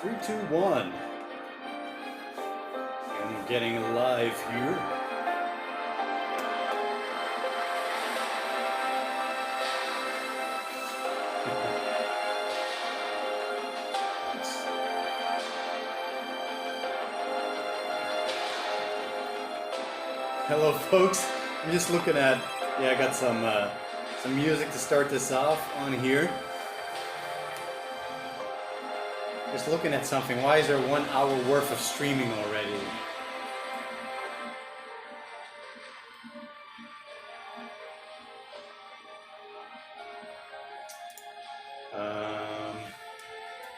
3, 2, 1. And we're getting live here. Hello, folks. I'm just looking at, I got some music to start this off on here. Just looking at something. Why is there 1 hour worth of streaming already?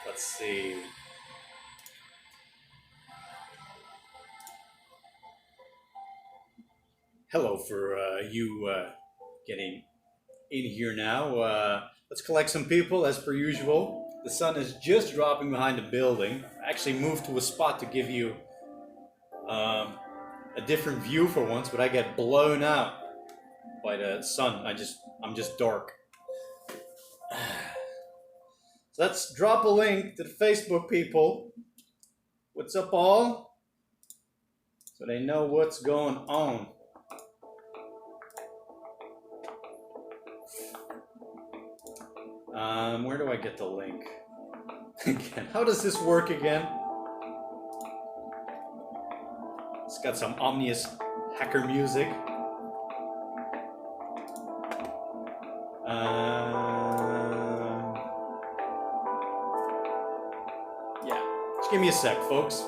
Let's see. Hello for you getting in here now. Let's collect some people as per usual. The sun is just dropping behind the building. I actually moved to a spot to give you a different view for once, but I get blown out by the sun. I'm just dark. So let's drop a link to the Facebook people. What's up, all? So they know what's going on. Where do I get the link? Again, how does this work again? It's got some ominous hacker music. Yeah, just give me a sec, folks.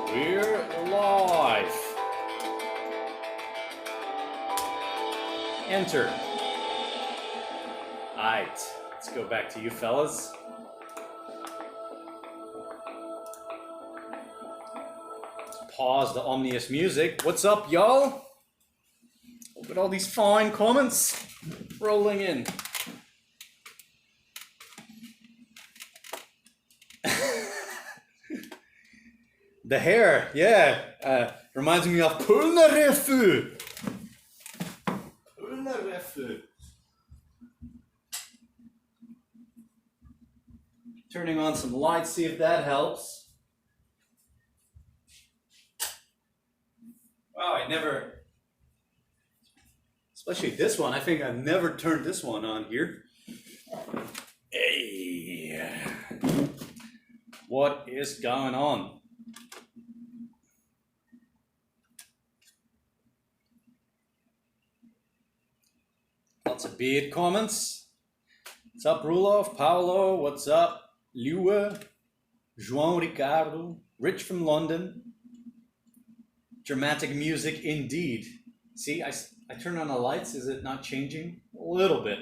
We're live. Enter. Alright, let's go back to you fellas. Let's pause the ominous music. What's up, y'all? Look at all these fine comments rolling in. The hair, yeah, reminds me of Polnarefu. Polnarefu. Turning on some lights, see if that helps. Wow, I never, especially this one, I think I've never turned this one on here. Hey, what is going on? Lots of beard comments. What's up, Rulof? Paolo, what's up? Lua, João Ricardo, Rich from London. Dramatic music indeed. See, I turn on the lights. Is it not changing? A little bit.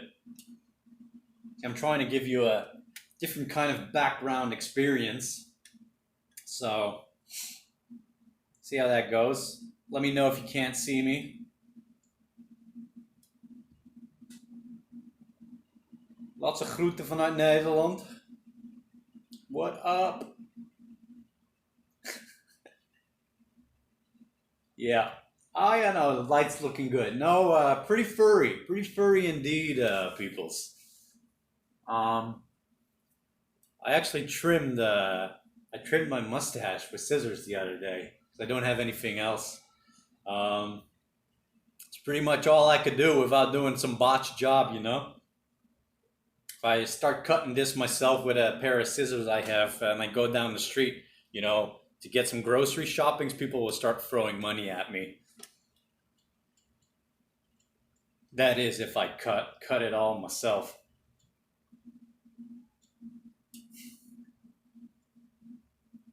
I'm trying to give you a different kind of background experience. So, see how that goes. Let me know if you can't see me. Lots of groeten vanuit Nederland. What up? Yeah. Oh, yeah, no, the light's looking good. No, pretty furry indeed, peoples. I actually trimmed my mustache with scissors the other day because I don't have anything else. It's pretty much all I could do without doing some botched job, you know. If I start cutting this myself with a pair of scissors I have, and I go down the street, you know, to get some grocery shoppings, people will start throwing money at me. That is, if I cut it all myself.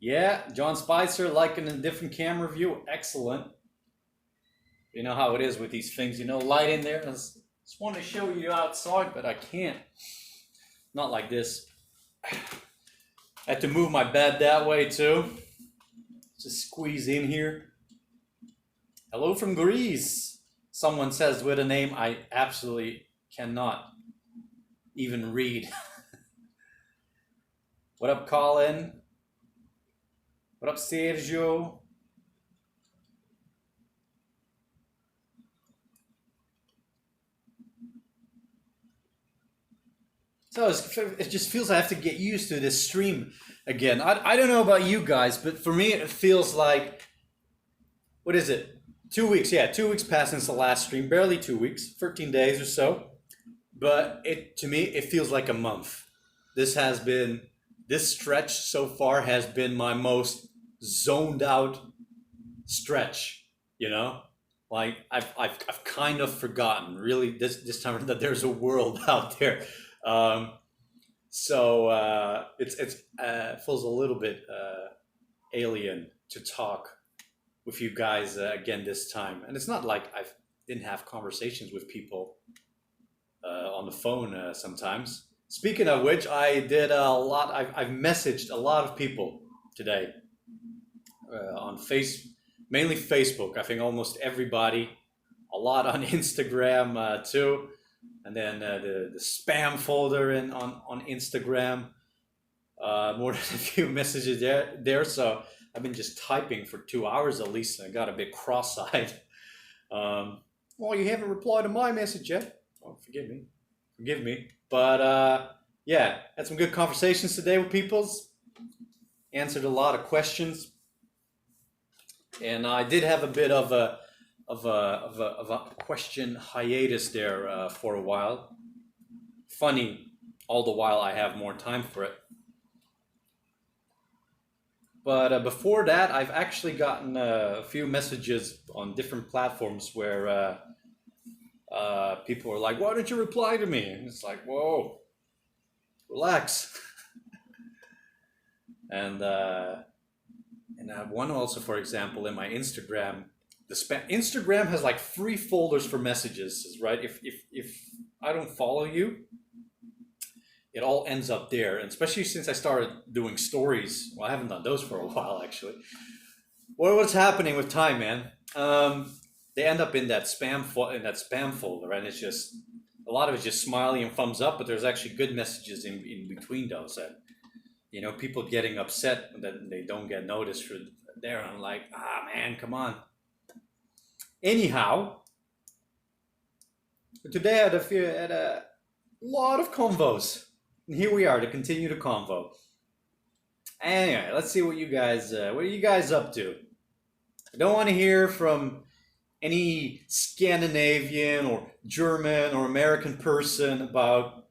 Yeah, John Spicer liking a different camera view. Excellent. You know how it is with these things, you know, light in there. I just want to show you outside, but I can't. Not like this. I had to move my bed that way too. Just squeeze in here. Hello from Greece. Someone says with a name I absolutely cannot even read. What up, Colin? What up, Sergio? So it just feels I have to get used to this stream again. I don't know about you guys, but for me it feels like, what is it? 2 weeks, yeah, 2 weeks passed since the last stream, barely 2 weeks, 13 days or so. But to me, it feels like a month. This has been, this stretch so far has been my most zoned out stretch, you know? Like I've kind of forgotten really this time that there's a world out there. Um, so it feels a little bit alien to talk with you guys again this time. And it's not like I didn't have conversations with people on the phone sometimes. Speaking of which, I did a lot. I've messaged a lot of people today on mainly Facebook. I think almost everybody. A lot on Instagram too, and then the spam folder on Instagram. More than a few messages there. So I've been just typing for 2 hours at least, and I got a bit cross-eyed. Well, you haven't replied to my message yet. Oh, forgive me. But yeah, had some good conversations today with peoples. Answered a lot of questions, and I did have a bit of a question hiatus there for a while. Funny, all the while I have more time for it. But before that, I've actually gotten a few messages on different platforms where people are like, "Why don't you reply to me?" And it's like, "Whoa, relax." and I have one also, for example, in my Instagram. Instagram has like 3 folders for messages, right? If I don't follow you, it all ends up there. And especially since I started doing stories, well, I haven't done those for a while actually. What's happening with time, man? They end up in that spam folder, and it's just a lot of it's just smiley and thumbs up. But there's actually good messages in between those, and people getting upset that they don't get noticed for there. I'm like, man, come on. Anyhow, today I had a lot of convos. And here we are to continue the convo. Anyway, let's see what are you guys up to? I don't want to hear from any Scandinavian or German or American person about,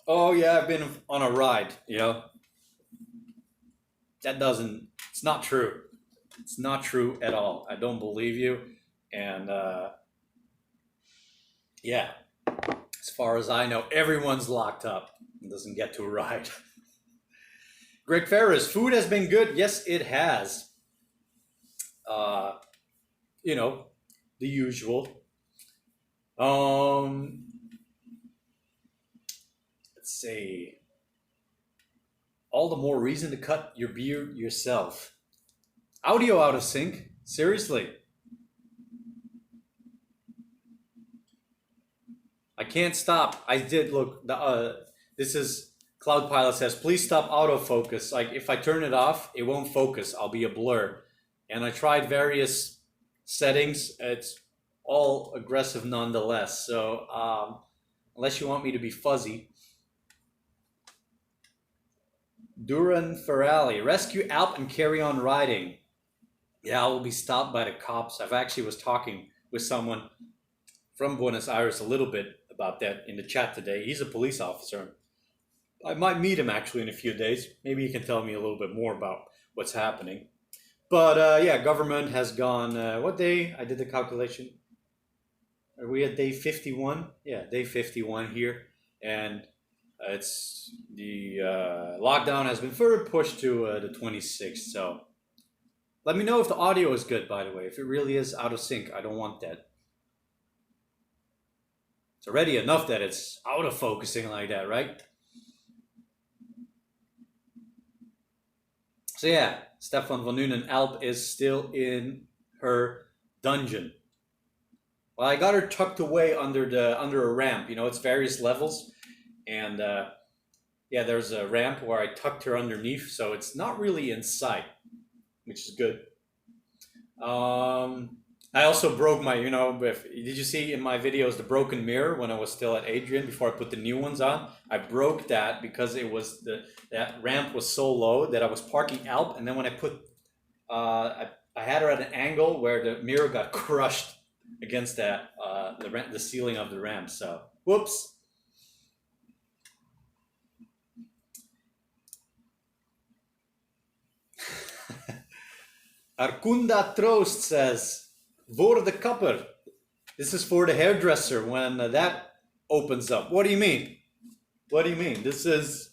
oh yeah, I've been on a ride, it's not true. It's not true at all. I don't believe you. And yeah, as far as I know, everyone's locked up and doesn't get to ride. Greg Ferris, food has been good. Yes, it has. The usual. Let's see. All the more reason to cut your beard yourself. Audio out of sync? Seriously. I can't stop. I did look. This is Cloud Pilot says, please stop autofocus. Like if I turn it off, it won't focus. I'll be a blur. And I tried various settings. It's all aggressive nonetheless. So unless you want me to be fuzzy. Duran Ferrali, rescue Alp and carry on riding. Yeah, I will be stopped by the cops. I've actually was talking with someone from Buenos Aires a little bit about that in the chat today. He's a police officer. I might meet him actually in a few days. Maybe he can tell me a little bit more about what's happening. But yeah, government has gone, what day? I did the calculation. Are we at day 51? Yeah, day 51 here. And it's the lockdown has been further pushed to the 26th. So let me know if the audio is good, by the way. If it really is out of sync, I don't want that. It's already enough that it's out of focusing like that, right? So yeah, Stefan van Nuenen Alp is still in her dungeon. Well, I got her tucked away under a ramp. You know, it's various levels, and yeah, there's a ramp where I tucked her underneath, so it's not really in sight, which is good. I also broke my, did you see in my videos the broken mirror when I was still at Adrian before I put the new ones on? I broke that because it was that ramp was so low that I was parking Alp, and then when I put, I had her at an angle where the mirror got crushed against the ceiling of the ramp. So, whoops. Arkunda Troost says, voor de kapper. This is for the hairdresser when that opens up. What do you mean? What do you mean? This is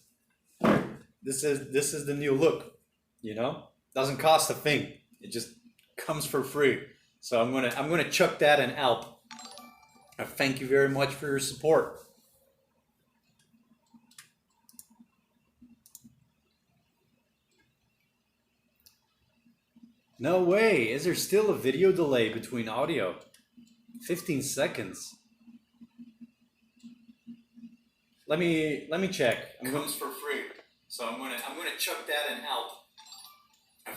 the new look, you know? Doesn't cost a thing. It just comes for free. So I'm gonna chuck that in Alp. Thank you very much for your support. No way. Is there still a video delay between audio? 15 seconds. Let me check. It comes for free. So I'm gonna chuck that in Alp.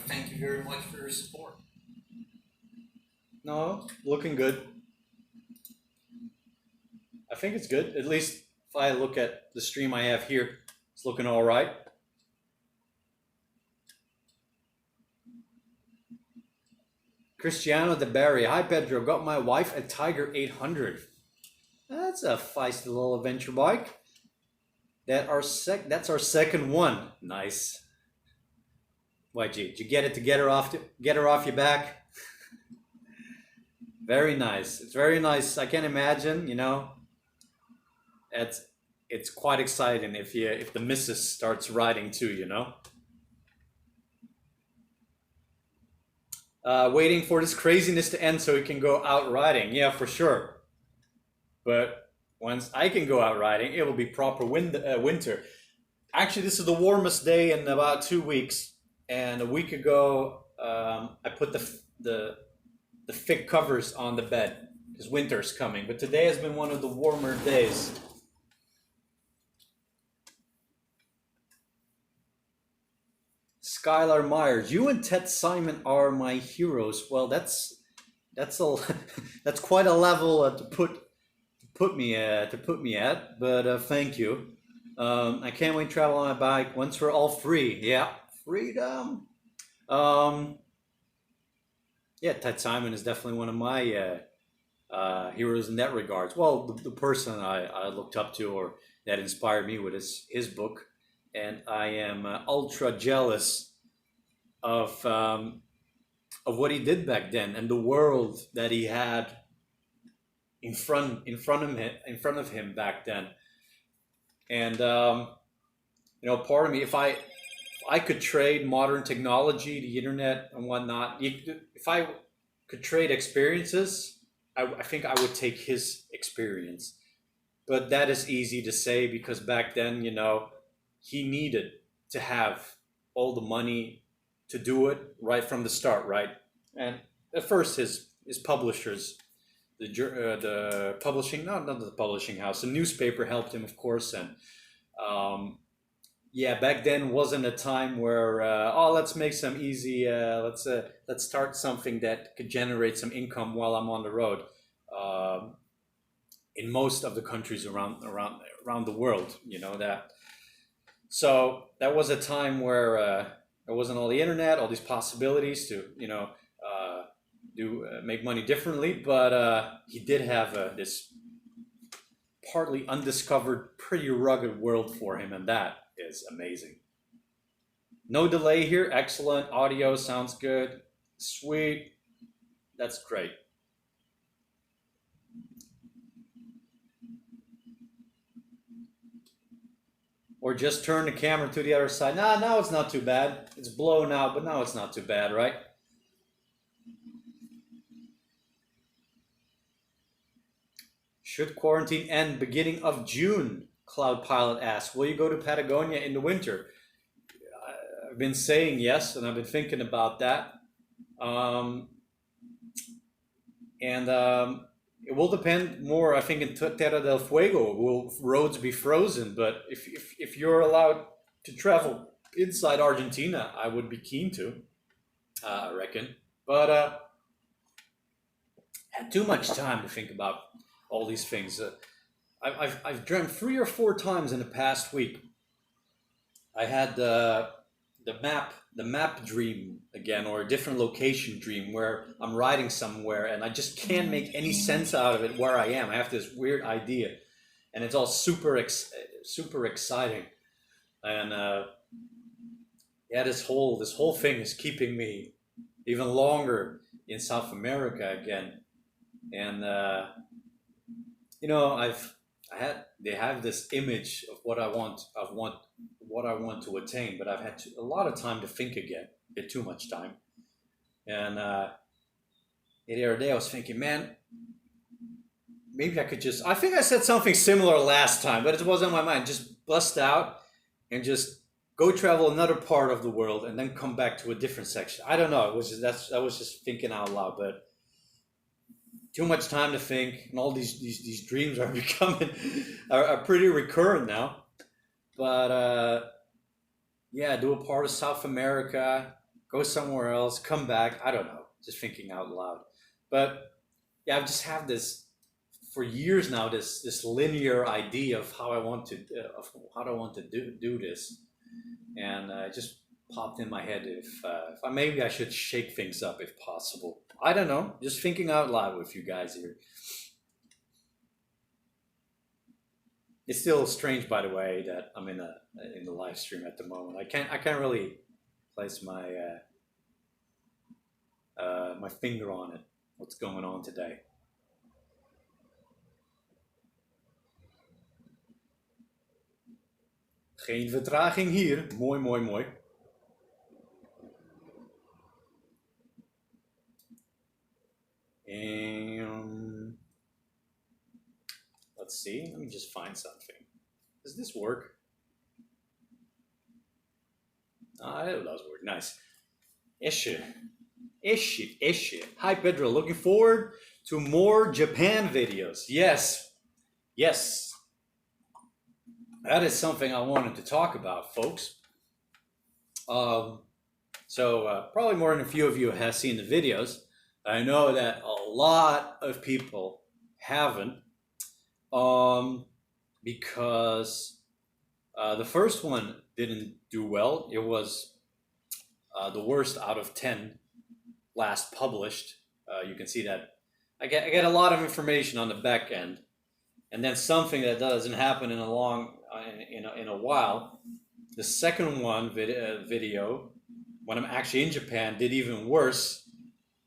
Thank you very much for your support. No, looking good. I think it's good. At least if I look at the stream I have here, it's looking all right. Cristiano de Barry. Hi, Pedro. Got my wife a Tiger 800. That's a feisty little adventure bike. That's our second one. Nice. Why, did you get it to get her off your back? Very nice. It's very nice. I can imagine, you know. It's quite exciting if the missus starts riding too, you know. Waiting for this craziness to end so we can go out riding. Yeah, for sure. But once I can go out riding, it will be proper winter. Actually, this is the warmest day in about 2 weeks. And a week ago, I put the thick covers on the bed because winter's coming. But today has been one of the warmer days. Skylar Myers, you and Ted Simon are my heroes. Well, that's quite a level to put me at. But thank you. I can't wait to travel on my bike once we're all free. Yeah, freedom. Yeah, Ted Simon is definitely one of my heroes in that regards. Well, the person I looked up to or that inspired me with his book. And I am ultra jealous of what he did back then and the world that he had in front of him back then. And part of me, if I could trade modern technology, the internet and whatnot, if I could trade experiences, I think I would take his experience. But that is easy to say because back then, he needed to have all the money to do it right from the start, right? And at first, his publishers, the publishing, not the publishing house, the newspaper helped him, of course. And back then wasn't a time where let's make some easy, let's start something that could generate some income while I'm on the road. In most of the countries around the world, that. So that was a time where there wasn't all the internet, all these possibilities to, make money differently. But he did have this partly undiscovered, pretty rugged world for him, and that is amazing. No delay here. Excellent. Audio sounds good. Sweet. That's great. Or just turn the camera to the other side. Now it's not too bad. It's blown out, but now it's not too bad, right? Should quarantine end beginning of June? Cloud Pilot asks. Will you go to Patagonia in the winter? I've been saying yes, and I've been thinking about that. And it will depend more, I think, in Terra del Fuego. Will roads be frozen? But if you're allowed to travel inside Argentina, I would be keen to, I reckon. But had too much time to think about all these things. I've dreamt 3 or 4 times in the past week. I had the map dream again, or a different location dream where I'm riding somewhere and I just can't make any sense out of it where I am. I have this weird idea, and it's all super exciting. And yeah, this whole thing is keeping me even longer in South America again. And you know, they have this image of what I want to attain, but I've had a lot of time to think again, a bit too much time. And the other day I was thinking, man, maybe I could I think I said something similar last time, but it was on my mind. Just bust out and just go travel another part of the world and then come back to a different section. I don't know. It was just, I was just thinking out loud, but too much time to think, and all these dreams are becoming are pretty recurrent now. But yeah, do a part of South America, go somewhere else, come back. I don't know, just thinking out loud. But yeah, I've just had this for years now. This linear idea of how I want to do this, and it just popped in my head if maybe I should shake things up if possible. I don't know, just thinking out loud with you guys here. It's still strange, by the way, that I'm in the live stream at the moment. I can't really place my my finger on it. What's going on today? Geen vertraging hier. Mooi, mooi, mooi. And let's see. Let me just find something. Does this work? It does work. Nice. Issue. Hi, Pedro. Looking forward to more Japan videos. Yes. Yes. That is something I wanted to talk about, folks. So probably more than a few of you have seen the videos. I know that a lot of people haven't, because the first one didn't do well. It was the worst out of 10 last published. You can see that I get a lot of information on the back end, and then something that doesn't happen in a while. The second one video, when I'm actually in Japan, did even worse,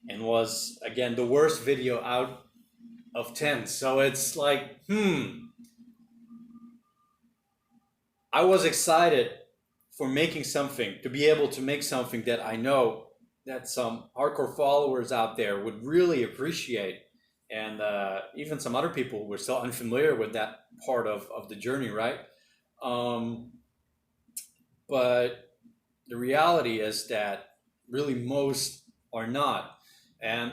and was again the worst video out of 10. So it's like, I was excited for making something, to be able to make something that I know that some hardcore followers out there would really appreciate, and even some other people who were still unfamiliar with that part of the journey, right? But the reality is that really most are not. And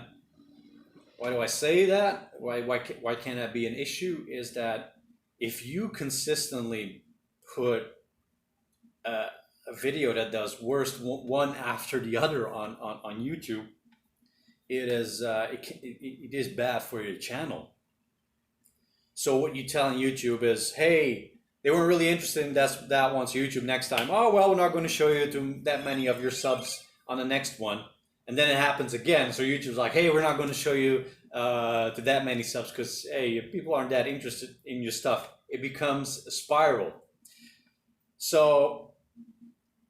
why do I say that? Why can't that be an issue? Is that if you consistently put a video that does worst one after the other on YouTube, it is bad for your channel. So what you tell on YouTube is, hey, they weren't really interested in that one, so YouTube next time, oh well, we're not going to show you to that many of your subs on the next one. And then it happens again, so YouTube's like, hey, we're not going to show you to that many subs because, hey, people aren't that interested in your stuff. It becomes a spiral. So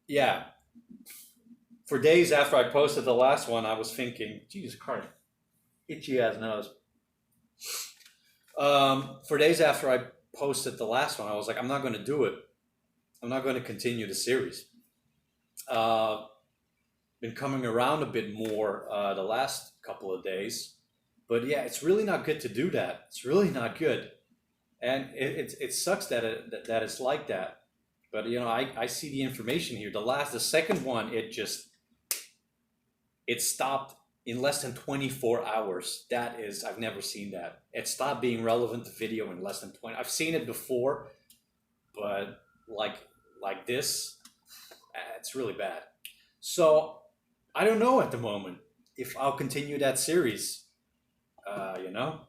yeah, for days after I posted the last one, I was thinking, Jesus Christ, itchy ass nose. For days after I posted the last one, I was like, I'm not going to do it. I'm not going to continue the series. Been coming around a bit more the last couple of days, but yeah, it's really not good to do that. It's really not good, and it sucks that it's like that. But you know, I see the information here. The second one, it stopped in less than 24 hours. That is, I've never seen that. It stopped being relevant to video in less than 20. I've seen it before, but like this, it's really bad. So I don't know at the moment if I'll continue that series. You know,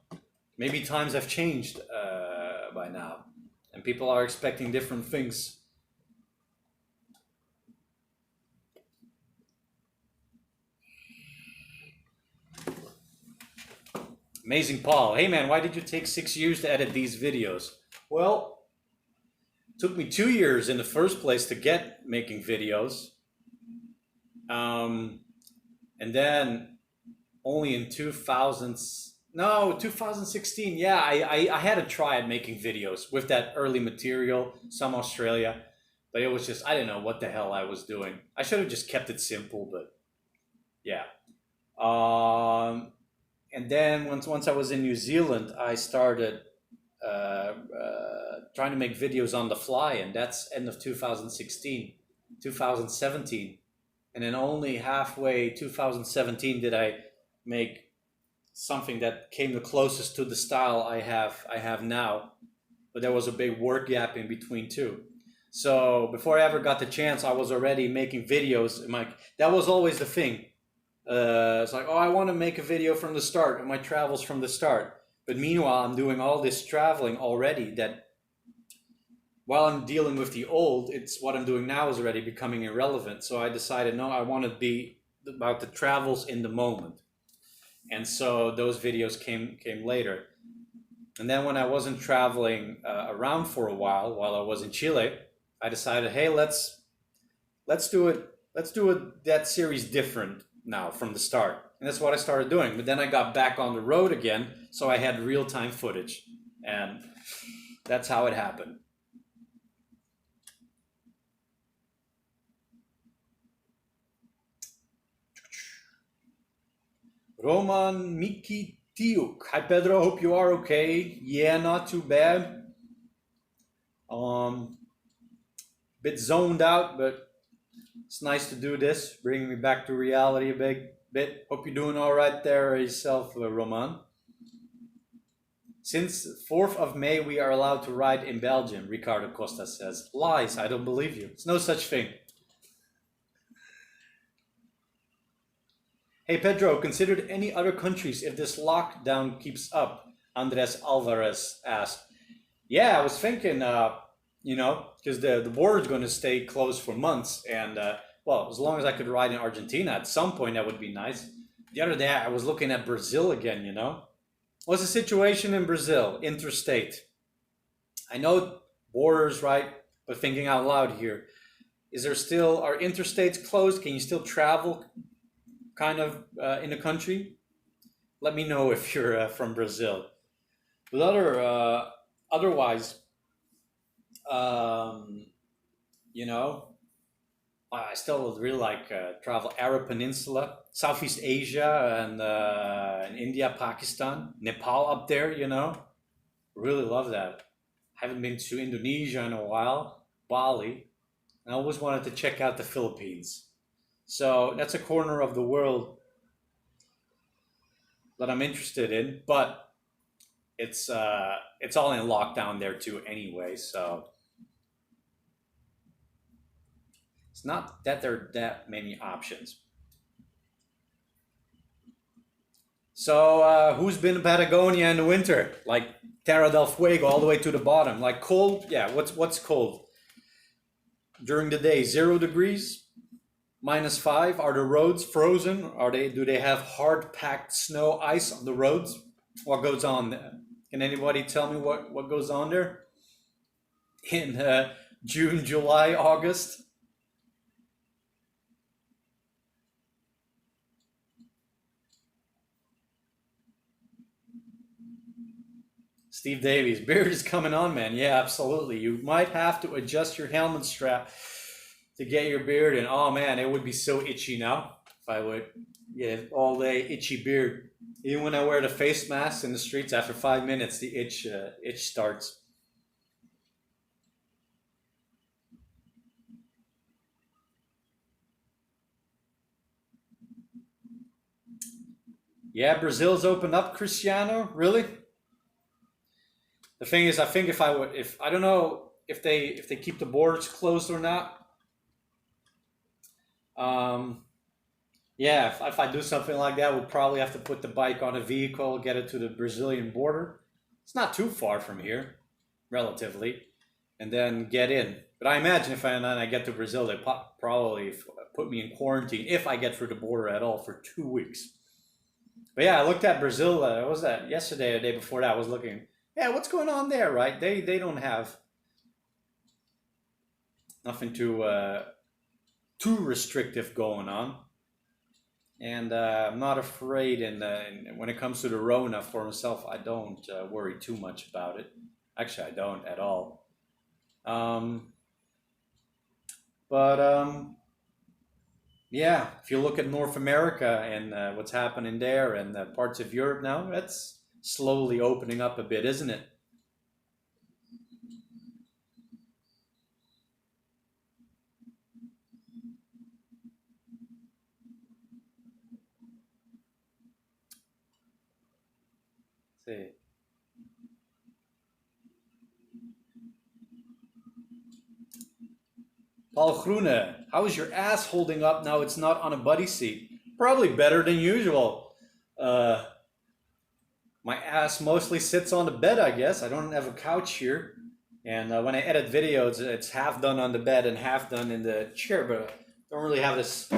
maybe times have changed by now, and people are expecting different things. Amazing Paul. Hey man, why did you take 6 years to edit these videos? Well, it took me 2 years in the first place to get making videos. And then only in 2016. Yeah, I had a try at making videos with that early material, some Australia. But it was just, I didn't know what the hell I was doing. I should have just kept it simple, but yeah. And then once I was in New Zealand, I started trying to make videos on the fly, and that's end of 2016, 2017. And then only halfway 2017 did I make something that came the closest to the style I have now. But there was a big work gap in between too. So before I ever got the chance, I was already making videos. That was always the thing. It's like, oh, I want to make a video from the start, and my travels from the start. But meanwhile, I'm doing all this traveling already that while I'm dealing with the old, it's what I'm doing now is already becoming irrelevant. So I decided, no, I want to be about the travels in the moment. And so those videos came later. And then when I wasn't traveling around for a while I was in Chile, I decided, hey, let's do it. Let's do that series different now from the start. And that's what I started doing. But then I got back on the road again, so I had real-time footage. And that's how it happened. Roman Mikitiuk. Hi Pedro, hope you are okay. Yeah, not too bad. Bit zoned out, but it's nice to do this, bringing me back to reality a bit. Hope you're doing all right there yourself, Roman. Since 4th of May, we are allowed to ride in Belgium, Ricardo Costa says. Lies, I don't believe you. It's no such thing. Hey Pedro, considered any other countries if this lockdown keeps up? Andres Alvarez asked. Yeah, I was thinking, because the border is going to stay closed for months. And, well, as long as I could ride in Argentina at some point, that would be nice. The other day, I was looking at Brazil again, What's the situation in Brazil, interstate? I know borders, right? But thinking out loud here, are interstates closed? Can you still travel kind of in the country? Let me know if you're from Brazil. But otherwise, I still would really like travel Arab Peninsula, Southeast Asia, and India, Pakistan, Nepal up there. Really love that. Haven't been to Indonesia in a while, Bali. I always wanted to check out the Philippines. So that's a corner of the world that I'm interested in, but it's all in lockdown there too anyway. So it's not that there are that many options. So who's been to Patagonia in the winter? Like Terra del Fuego all the way to the bottom. Like cold? Yeah, what's cold? During the day, 0 degrees, -5. Are the roads frozen? Do they have hard packed snow ice on the roads? What goes on there? Can anybody tell me what goes on there? In June, July, August? Steve Davies, beard is coming on, man. Yeah, absolutely. You might have to adjust your helmet strap to get your beard in. Oh man, it would be so itchy now if I would get all day itchy beard. Even when I wear the face mask in the streets, after 5 minutes, the itch starts. Yeah, Brazil's opened up, Cristiano. Really? The thing is, I think if I don't know if they keep the borders closed or not. Um, yeah, if I do something like that, we'll probably have to put the bike on a vehicle, get it to the Brazilian border. It's not too far from here, relatively, and then get in. But I imagine if I get to Brazil, they probably put me in quarantine if I get through the border at all for 2 weeks. But yeah, I looked at Brazil. What was that yesterday or the day before that? I was looking. Yeah, what's going on there, right? They don't have nothing too restrictive going on, and I'm not afraid. And when it comes to the Rona for myself, I don't worry too much about it. Actually, I don't at all. Um, but yeah, if you look at North America and what's happening there, and parts of Europe now, that's slowly opening up a bit, isn't it? See. Paul Groene, how is your ass holding up now it's not on a buddy seat? Probably better than usual. Uh, my ass mostly sits on the bed, I guess. I don't have a couch here. And when I edit videos, it's half done on the bed and half done in the chair, but I don't really have this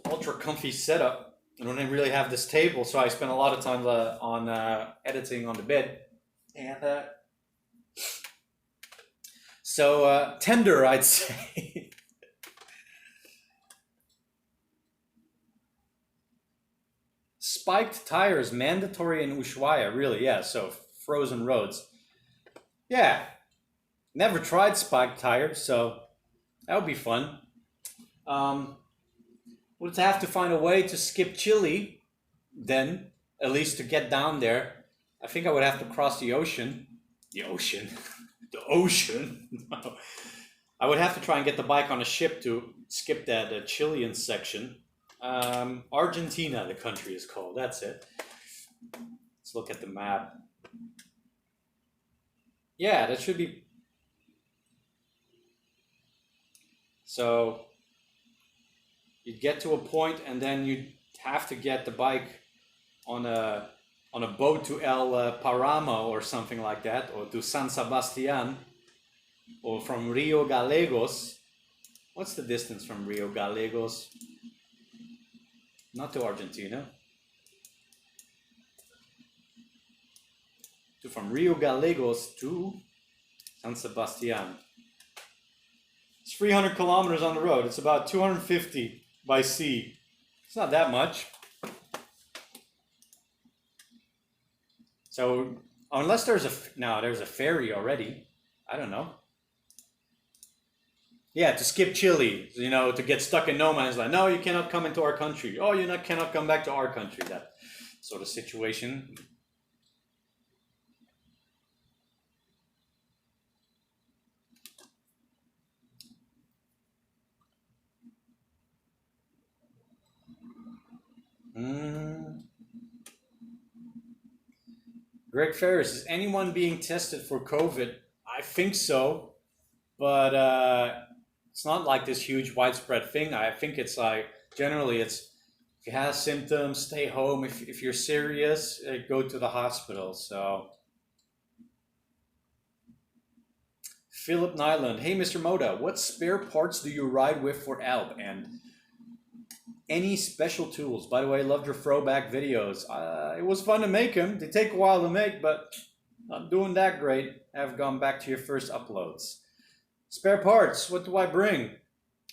ultra comfy setup. I don't really have this table, so I spend a lot of time on editing on the bed. And so tender, I'd say. Spiked tires mandatory in Ushuaia, really? Yeah, so frozen roads. Yeah, never tried spiked tires, so that would be fun. Um, would have to find a way to skip Chile, then, at least to get down there. I think I would have to cross the ocean. The ocean? The ocean? No. I would have to try and get the bike on a ship to skip that Chilean section. Argentina, the country is called. That's it. Let's look at the map. Yeah, that should be. So you'd get to a point, and then you'd have to get the bike on a boat to El Paramo or something like that, or to San Sebastian, or from Rio Gallegos. What's the distance from Rio Gallegos? Not to Argentina. From Rio Gallegos to San Sebastian. It's 300 kilometers on the road. It's about 250 by sea. It's not that much. So unless there's there's a ferry already. I don't know. Yeah, to skip Chile, to get stuck in no man's land. No, you cannot come into our country. Oh, cannot come back to our country. That sort of situation. Greg Ferris, is anyone being tested for COVID? I think so, but it's not like this huge widespread thing. I think it's like generally it's if you have symptoms, stay home. If you're serious, go to the hospital. So Philip Nyland, hey Mr. Moda, what spare parts do you ride with for Alp and any special tools? By the way, loved your throwback videos. It was fun to make them. They take a while to make, but not doing that great. I've gone back to your first uploads. Spare parts, what do I bring?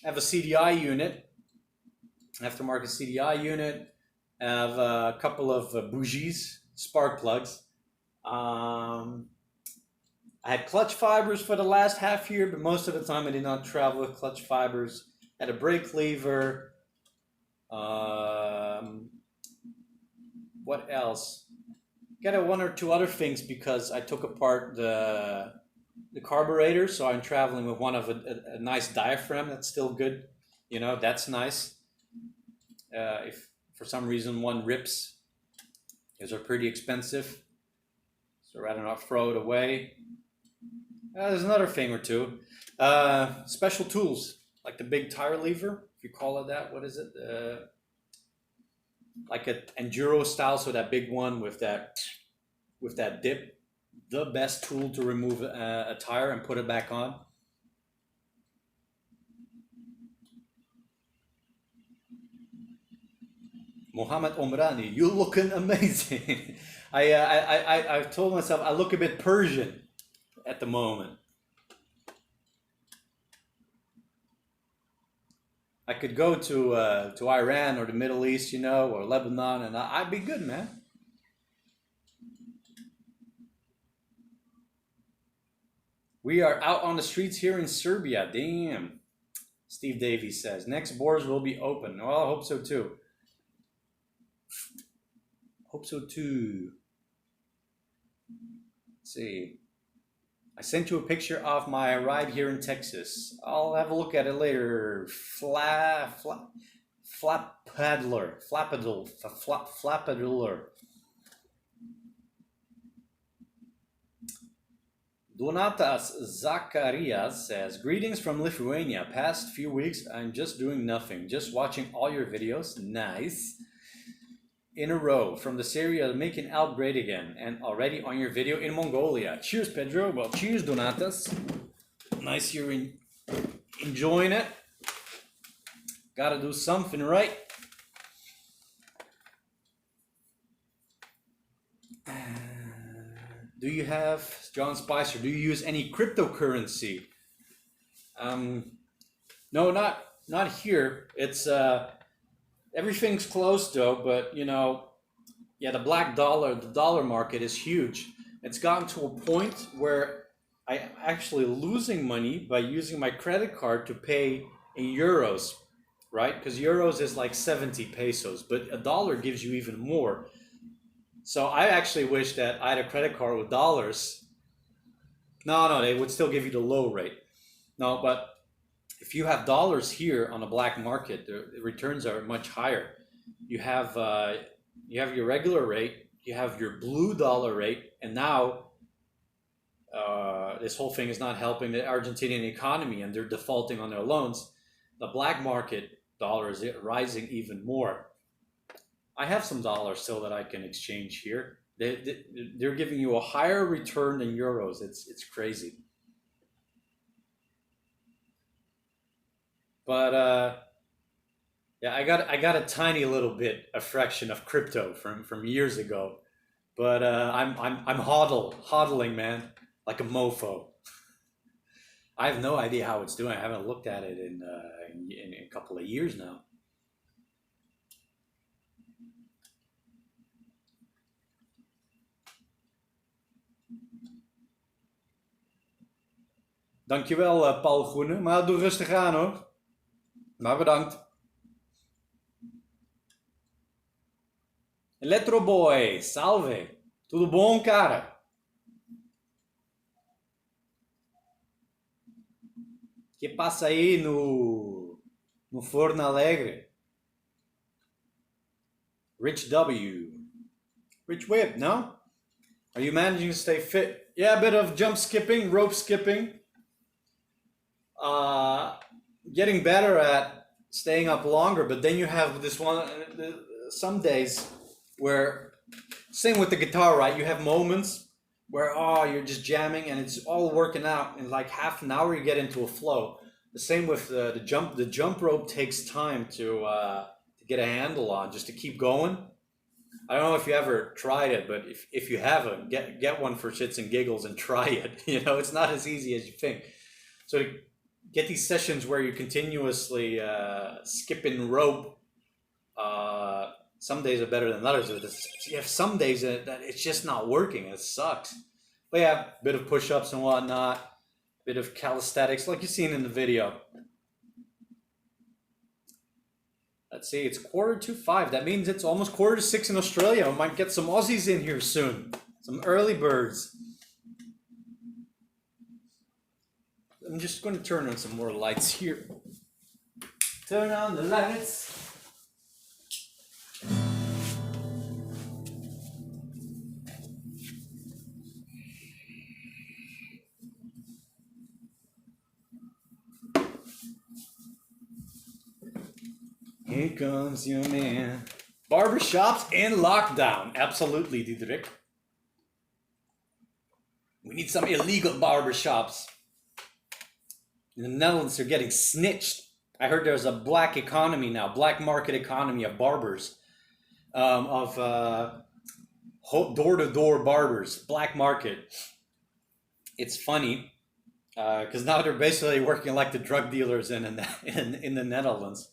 I have a CDI unit, aftermarket CDI unit. I have a couple of bougies, spark plugs. I had clutch fibers for the last half year, but most of the time I did not travel with clutch fibers. I had a brake lever. What else? Got one or two other things because I took apart the carburetor, so I'm traveling with one of a nice diaphragm that's still good. That's nice. If for some reason one rips, These are pretty expensive, so rather not throw it away. There's another thing or two. Special tools, like the big tire lever, if you call it that. What is it? Like an enduro style, so that big one with that dip. The best tool to remove a tire and put it back on. Mohammed Omrani, you looking amazing. I've told myself I look a bit Persian at the moment. I could go to Iran or the Middle East, you know, or Lebanon, and I'd be good, man. We are out on the streets here in Serbia. Damn. Steve Davies says, next borders will be open. Well, I hope so too. Hope so too. Let's see. I sent you a picture of my ride here in Texas. I'll have a look at it later. Flapaddler. Donatas Zacharias says, greetings from Lithuania. Past few weeks, I'm just doing nothing. Just watching all your videos. Nice. In a row from the Syria making Alp great again, and already on your video in Mongolia. Cheers, Pedro. Well, cheers, Donatas. Nice you're enjoying it. Gotta do something right. Do you have, John Spicer, do you use any cryptocurrency? No, not here. It's everything's closed though, but you know, yeah, the dollar market is huge. It's gotten to a point where I'm actually losing money by using my credit card to pay in euros, right? Because euros is like 70 pesos, but a dollar gives you even more. So I actually wish that I had a credit card with dollars. No, they would still give you the low rate. No, but if you have dollars here on the black market, the returns are much higher. You have your regular rate, you have your blue dollar rate, and now this whole thing is not helping the Argentinian economy, and they're defaulting on their loans. The black market dollar is rising even more. I have some dollars still that I can exchange here. They're giving you a higher return than euros. It's crazy. But yeah, I got a tiny little bit, a fraction of crypto from years ago. But I'm hodling, man, like a mofo. I have no idea how it's doing. I haven't looked at it in a couple of years now. Dankjewel, Paul Groene. Maar doe rustig aan, hoor. Maar bedankt. Electro Boy, salve. Tudo bom, cara? Que passa aí no Forno Alegre? Rich W. Rich Whip, no? Are you managing to stay fit? Yeah, a bit of jump skipping, rope skipping. Getting better at staying up longer, but then you have this one, some days where, same with the guitar, right? You have moments where, you're just jamming and it's all working out. In like half an hour, you get into a flow. The same with the jump. The jump rope takes time to get a handle on, just to keep going. I don't know if you ever tried it, but if you haven't, get one for shits and giggles and try it. You know, it's not as easy as you think. So to get these sessions where you're continuously skipping rope, some days are better than others. You have some days that it's just not working. It sucks. But yeah, a bit of push-ups and whatnot, a bit of calisthenics like you've seen in the video. Let's see, it's 4:45. That means it's almost 5:45 in Australia. I might get some Aussies in here soon. Some early birds. I'm just going to turn on some more lights here. Turn on the lights. Here comes your man. Barbershops in lockdown. Absolutely, Diederik. We need some illegal barbershops. In the Netherlands, they're getting snitched. I heard there's a black economy now, black market economy of barbers, of door-to-door barbers, black market. It's funny because now they're basically working like the drug dealers in the Netherlands.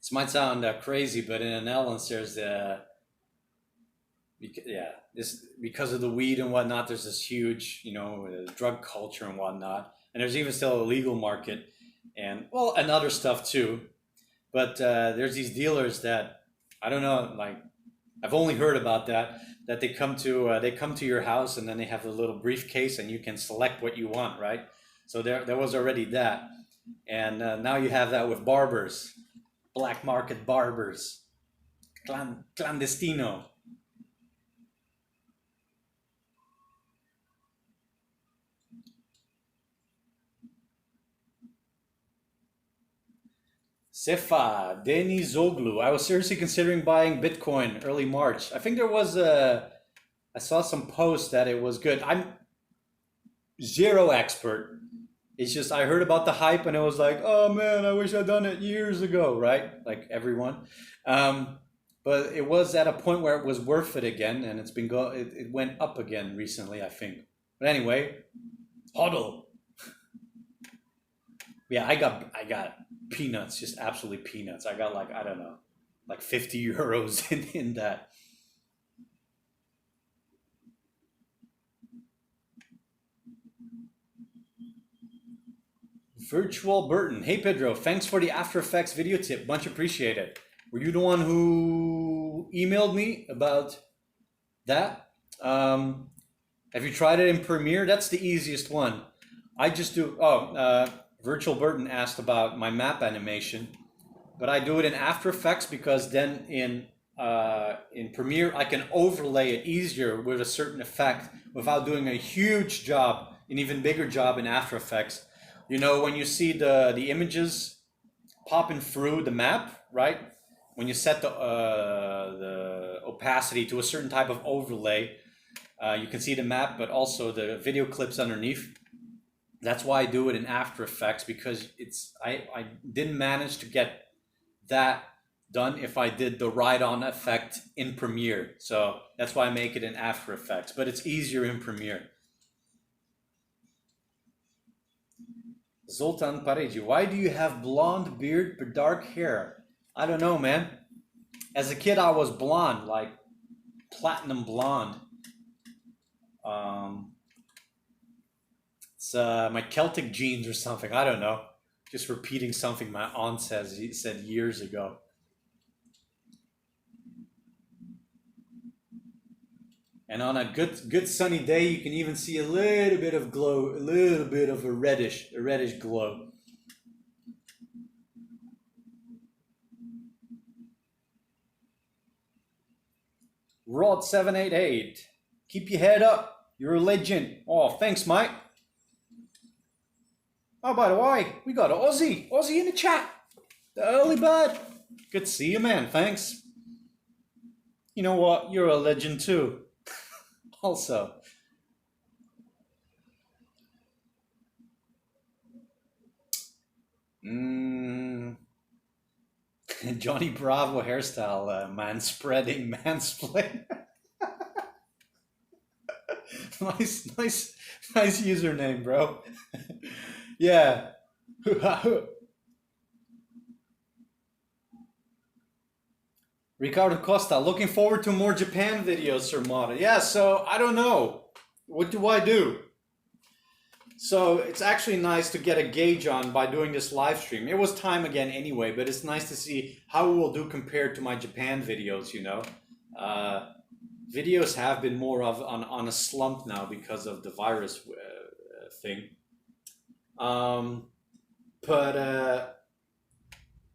This might sound crazy, but in the Netherlands, there's because of the weed and whatnot, there's this huge, drug culture and whatnot, and there's even still a legal market, and other stuff too. But there's these dealers that I don't know, like I've only heard about that they come to your house and then they have a little briefcase and you can select what you want, right? So there was already that, and now you have that with barbers, black market barbers, clandestino. Sefa Denizoglu. I was seriously considering buying Bitcoin early March. I think I saw some posts that it was good. I'm zero expert. It's just I heard about the hype and it was like, oh man, I wish I'd done it years ago, right? Like everyone. But it was at a point where it was worth it again, and it went up again recently, I think. But anyway, hodl. Yeah, I got peanuts, just absolutely peanuts. I got I don't know, like 50 euros in that. Virtual Burton. Hey Pedro, thanks for the After Effects video tip. Much appreciated. Were you the one who emailed me about that? Have you tried it in Premiere? That's the easiest one. I just do. Virtual Burton asked about my map animation, but I do it in After Effects because then in Premiere I can overlay it easier with a certain effect without doing a huge job, an even bigger job in After Effects. When you see the images popping through the map, right? When you set the opacity to a certain type of overlay, you can see the map, but also the video clips underneath. That's why I do it in After Effects, because I didn't manage to get that done if I did the ride-on effect in Premiere. So that's why I make it in After Effects, but it's easier in Premiere. Zoltan Pareji, why do you have blonde beard but dark hair? I don't know, man. As a kid, I was blonde, like platinum blonde. It's my Celtic genes or something. I don't know. Just repeating something my aunt said years ago. And on a good sunny day, you can even see a little bit of glow, a little bit of a reddish glow. Rod788, keep your head up. You're a legend. Oh, thanks, mate. Oh, by the way, we got an Aussie in the chat. The early bird. Good to see you, man. Thanks. You know what? You're a legend too. Also. Johnny Bravo hairstyle, manspreading. nice username, bro. Yeah. Ricardo Costa, looking forward to more Japan videos, Sir Mata. Yeah, so I don't know. What do I do? So it's actually nice to get a gauge on by doing this live stream. It was time again anyway, but it's nice to see how we will do compared to my Japan videos, Videos have been more of on a slump now because of the virus thing.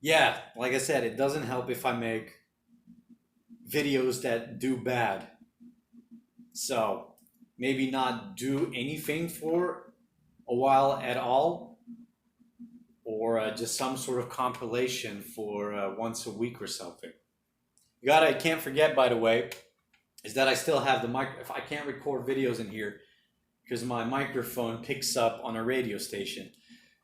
Yeah, like I said, it doesn't help if I make videos that do bad. So maybe not do anything for a while at all, or just some sort of compilation for once a week or something. I can't forget, by the way, is that I still have the mic. If I can't record videos in here because my microphone picks up on a radio station.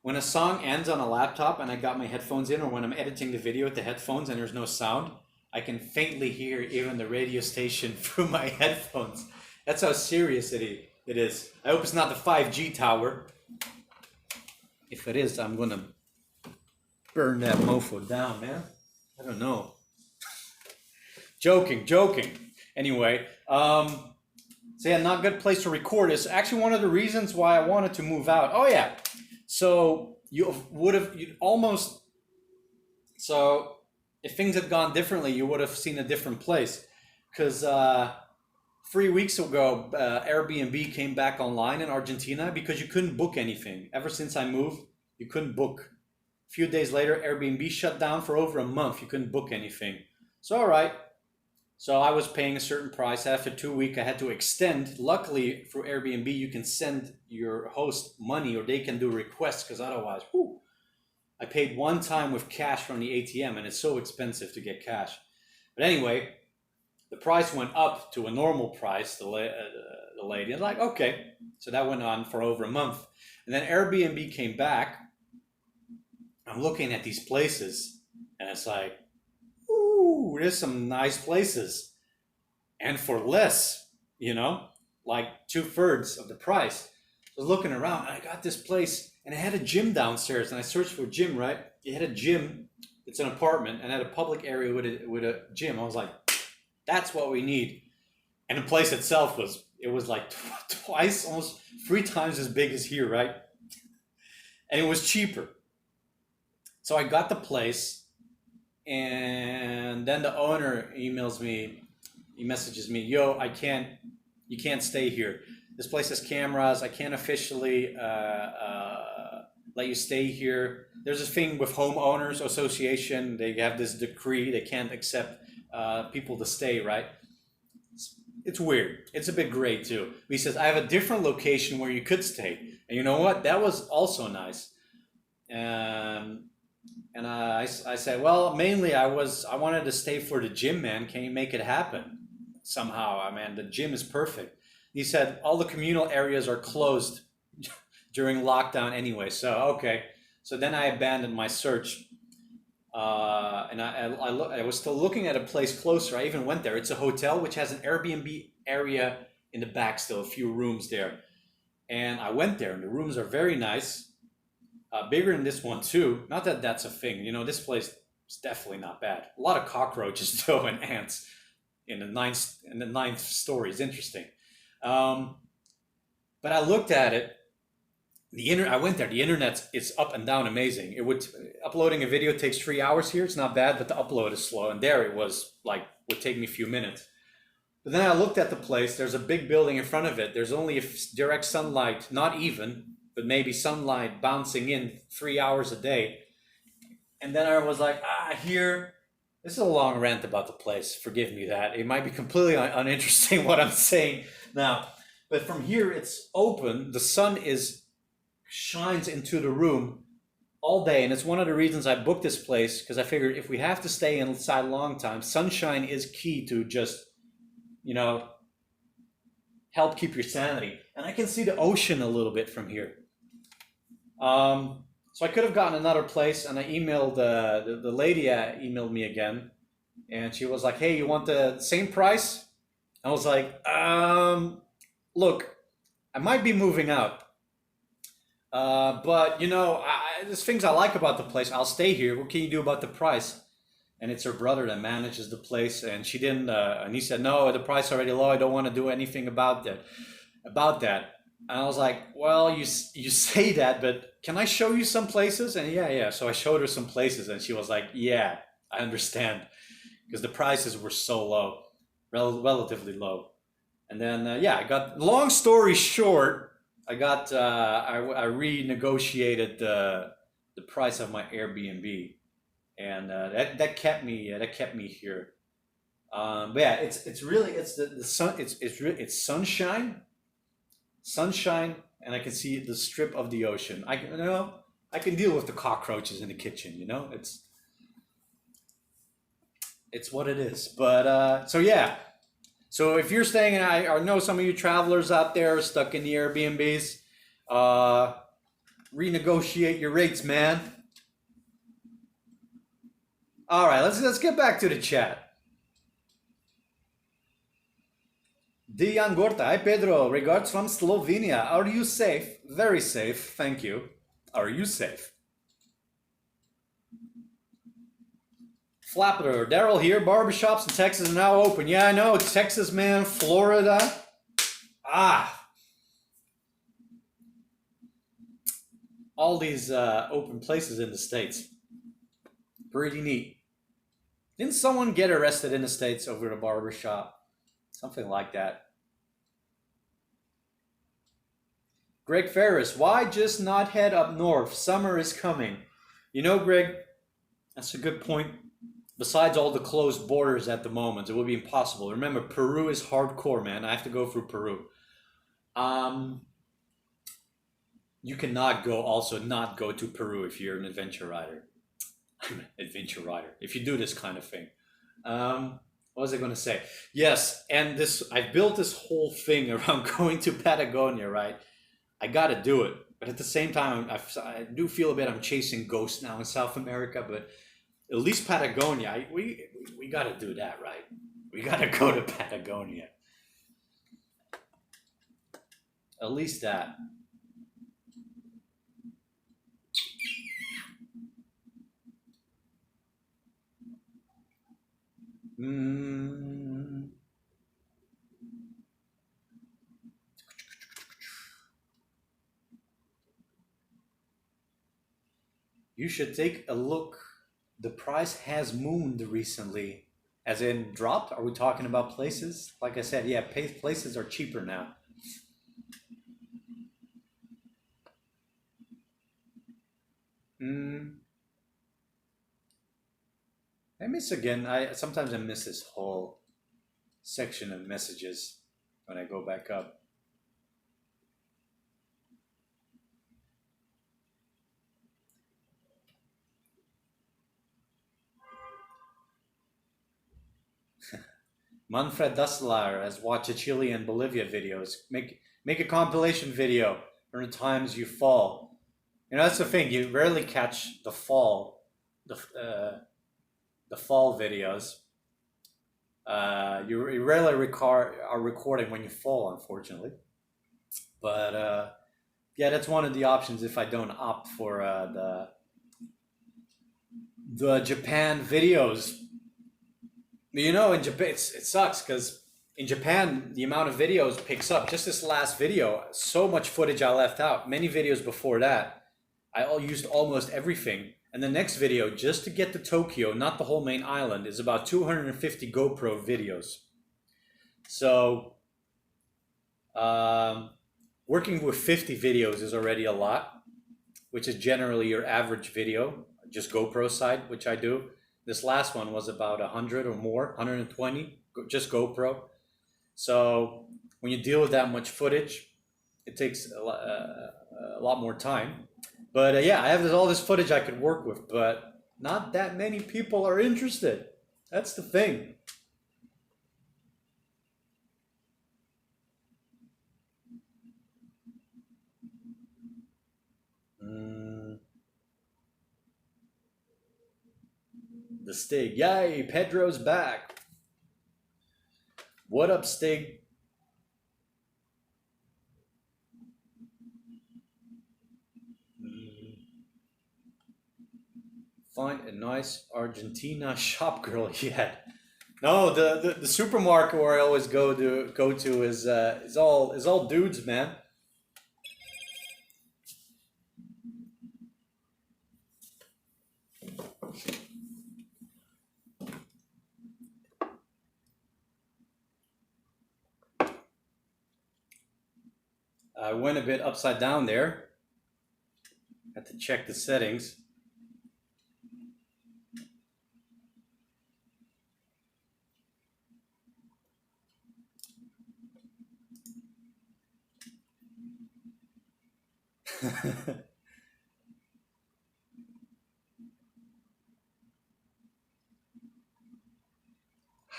When a song ends on a laptop and I got my headphones in, or when I'm editing the video with the headphones and there's no sound, I can faintly hear even the radio station through my headphones. That's how serious it is. I hope it's not the 5G tower. If it is, I'm gonna burn that mofo down, man. I don't know. Joking. Anyway, so yeah, not a good place to record. It's actually one of the reasons why I wanted to move out. Oh yeah. So so if things had gone differently, you would have seen a different place. Because 3 weeks ago, Airbnb came back online in Argentina because you couldn't book anything. Ever since I moved, you couldn't book. A few days later, Airbnb shut down for over a month. You couldn't book anything. So all right. So I was paying a certain price. After 2 weeks, I had to extend. Luckily, through Airbnb, you can send your host money, or they can do requests, because otherwise, I paid one time with cash from the ATM, and it's so expensive to get cash. But anyway, the price went up to a normal price, the lady. And like, okay. So that went on for over a month. And then Airbnb came back. I'm looking at these places, and it's like, ooh, there's some nice places. And for less, like 2/3 of the price. I was looking around, and I got this place, and it had a gym downstairs. And I searched for a gym, right? It had a gym. It's an apartment, and had a public area with a gym. I was like, that's what we need. And the place itself was like twice, almost 3 times as big as here, right? And it was cheaper. So I got the place, and then the owner emails me. He messages me, yo, you can't stay here. This place has cameras. I can't officially let you stay here. There's a thing with homeowners association. They have this decree. They can't accept people to stay, right? It's weird. It's a bit gray too. But he says, I have a different location where you could stay. And you know what? That was also nice. And I said, well, mainly I wanted to stay for the gym, man. Can you make it happen somehow? I mean, the gym is perfect. He said all the communal areas are closed during lockdown anyway. So, okay. So then I abandoned my search. And I was still looking at a place closer. I even went there. It's a hotel which has an Airbnb area in the back still, a few rooms there. And I went there, and the rooms are very nice. Bigger than this one too. Not that that's a thing. This place is definitely not bad. A lot of cockroaches though, and ants in the ninth story. It's interesting. But I looked at it. I went there. The internet is up and down amazing. Uploading a video takes 3 hours here. It's not bad, but the upload is slow. And there it was would take me a few minutes. But then I looked at the place. There's a big building in front of it. There's only direct sunlight, not even, but maybe sunlight bouncing in 3 hours a day. And then I was like, this is a long rant about the place. Forgive me that. It might be completely uninteresting what I'm saying now. But from here, it's open. The sun shines into the room all day. And it's one of the reasons I booked this place, because I figured if we have to stay inside a long time, sunshine is key to just, help keep your sanity. And I can see the ocean a little bit from here. So I could have gotten another place, and I emailed the lady emailed me again, and she was like, hey, you want the same price? I was like, look, I might be moving out, but there's things I like about the place. I'll stay here. What can you do about the price? And it's her brother that manages the place, and she didn't, and he said, no, the price is already low. I don't want to do anything about that. And I was like, well, you say that, but can I show you some places? And yeah. So I showed her some places, and she was like, yeah, I understand. Because the prices were so low, relatively low. And then, I got, long story short, I renegotiated the price of my Airbnb. And that kept me here. But yeah, it's really, it's the sun, it's sunshine, and I can see the strip of the ocean. I I can deal with the cockroaches in the kitchen. You know, it's what it is. But so yeah. So if you're staying, and I know some of you travelers out there are stuck in the Airbnbs, renegotiate your rates, man. All right, let's get back to the chat. Dian Gorta, hi Pedro, regards from Slovenia. Are you safe? Very safe, thank you. Are you safe? Flapper, Daryl here. Barbershops in Texas are now open. Yeah, I know. Texas, man. Florida. All these open places in the States. Pretty neat. Didn't someone get arrested in the States over at a barbershop? Something like that. Greg Ferris, why just not head up north? Summer is coming. You know, Greg, that's a good point. Besides all the closed borders at the moment, it will be impossible. Remember, Peru is hardcore, man. I have to go through Peru. You cannot not go to Peru if you're an adventure rider. Adventure rider. If you do this kind of thing. What was I going to say? Yes, and I built this whole thing around going to Patagonia, right? I got to do it. But at the same time, I do feel a bit I'm chasing ghosts now in South America, but at least Patagonia, we got to do that, right? We got to go to Patagonia. At least that. You should take a look. The price has mooned recently. As in dropped? Are we talking about places? Like I said, yeah, places are cheaper now. I miss again. Sometimes I miss this whole section of messages when I go back up. Manfred Dustler has watched the Chile and Bolivia videos. Make a compilation video during the times you fall. You know, that's the thing. You rarely catch the fall videos. You rarely are recording when you fall, unfortunately. But yeah, that's one of the options if I don't opt for the Japan videos. You know, in Japan, it sucks because in Japan, the amount of videos picks up. Just this last video, so much footage I left out. Many videos before that, I used almost everything. And the next video, just to get to Tokyo, not the whole main island, is about 250 GoPro videos. So, working with 50 videos is already a lot, which is generally your average video, just GoPro side, which I do. This last one was about 100 or more, 120, just GoPro. So when you deal with that much footage, it takes a lot more time. But yeah, I have all this footage I could work with, but not that many people are interested. That's the thing. The Stig. Yay, Pedro's back. What up, Stig? Find a nice Argentina shop girl yet. No, the supermarket where I always go to is all dudes, man. I went a bit upside down there. Had to check the settings.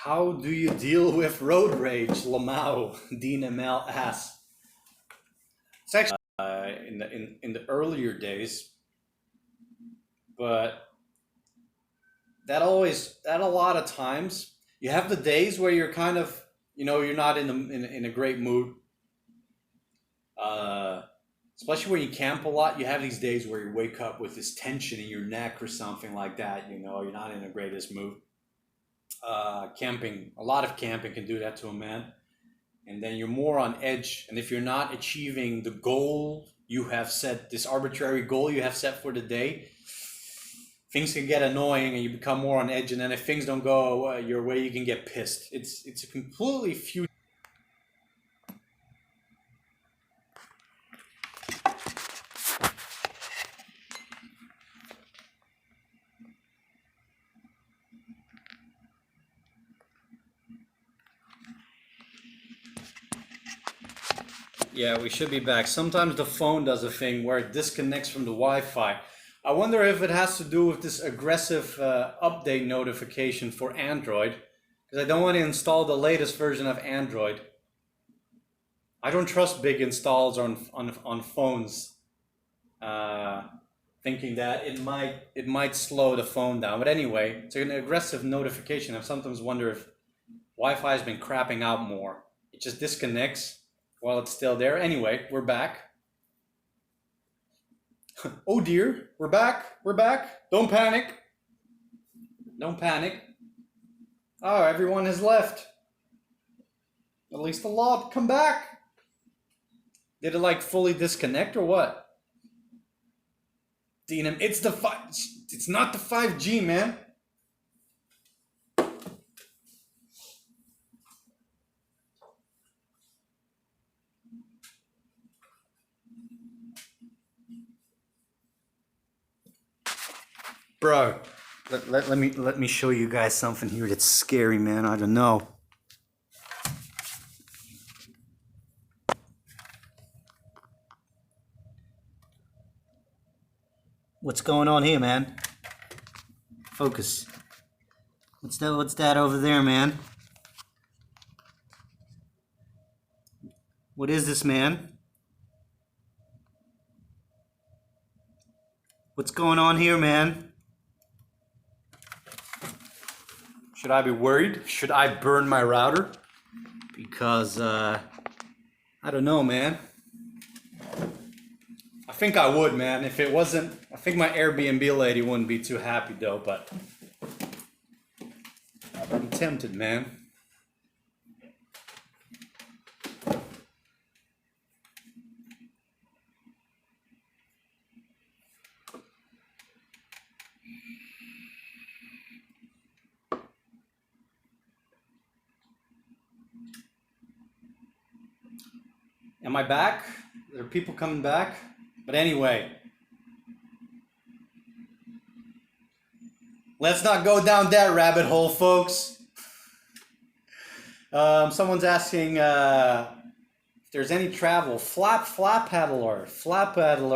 How do you deal with road rage? Lamau, Dean ML asks. It's actually in the earlier days, but that a lot of times you have the days where you're kind of, you're not in a great mood. Especially when you camp a lot, you have these days where you wake up with this tension in your neck or something like that. You're not in the greatest mood. Camping, a lot of camping can do that to a man. And then you're more on edge. And if you're not achieving the goal you have set, this arbitrary goal you have set for the day, things can get annoying and you become more on edge. And then if things don't go your way, you can get pissed. It's a completely futile. Yeah, we should be back. Sometimes the phone does a thing where it disconnects from the Wi-Fi. I wonder if it has to do with this aggressive update notification for Android, because I don't want to install the latest version of Android. I don't trust big installs on phones, thinking that it might slow the phone down. But anyway, it's an aggressive notification. I sometimes wonder if Wi-Fi has been crapping out more. It just disconnects while it's still there. Anyway, we're back. Oh dear, we're back. We're back. Don't panic. Don't panic. Oh, everyone has left. At least a lot. Come back. Did it like fully disconnect or what? Deanum, it's not the 5G, man. Bro, let me show you guys something here that's scary, man. I don't know. What's going on here, man? Focus. What's that over there, man? What is this, man? What's going on here, man? Should I be worried? Should I burn my router? Because, I don't know, man. I think I would, man. If it wasn't, I think my Airbnb lady wouldn't be too happy though, but I'm tempted, man. Am I back? There are people coming back? But anyway, let's not go down that rabbit hole, folks. Someone's asking if there's any travel. Flap Paddler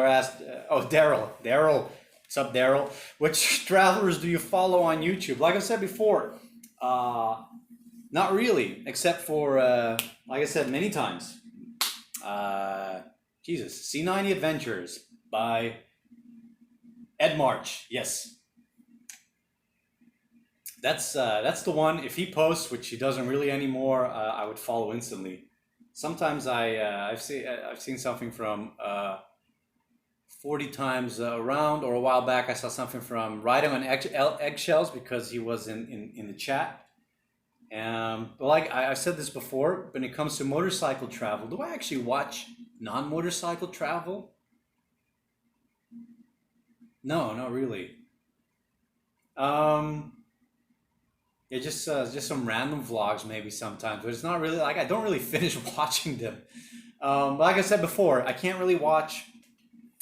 asked, oh, Daryl, what's up, Daryl? Which travelers do you follow on YouTube? Like I said before, not really, except for, like I said many times, Jesus, C90 Adventures by Ed March. Yes, that's the one. If he posts, which he doesn't really anymore, I would follow instantly. Sometimes I've seen something from 40 times around, or a while back I saw something from Riding on Eggshells because he was in the chat. But like I've said this before, when it comes to motorcycle travel, do I actually watch non-motorcycle travel? No, not really. Yeah, just some random vlogs maybe sometimes, but it's not really like I don't really finish watching them. But like I said before, I can't really watch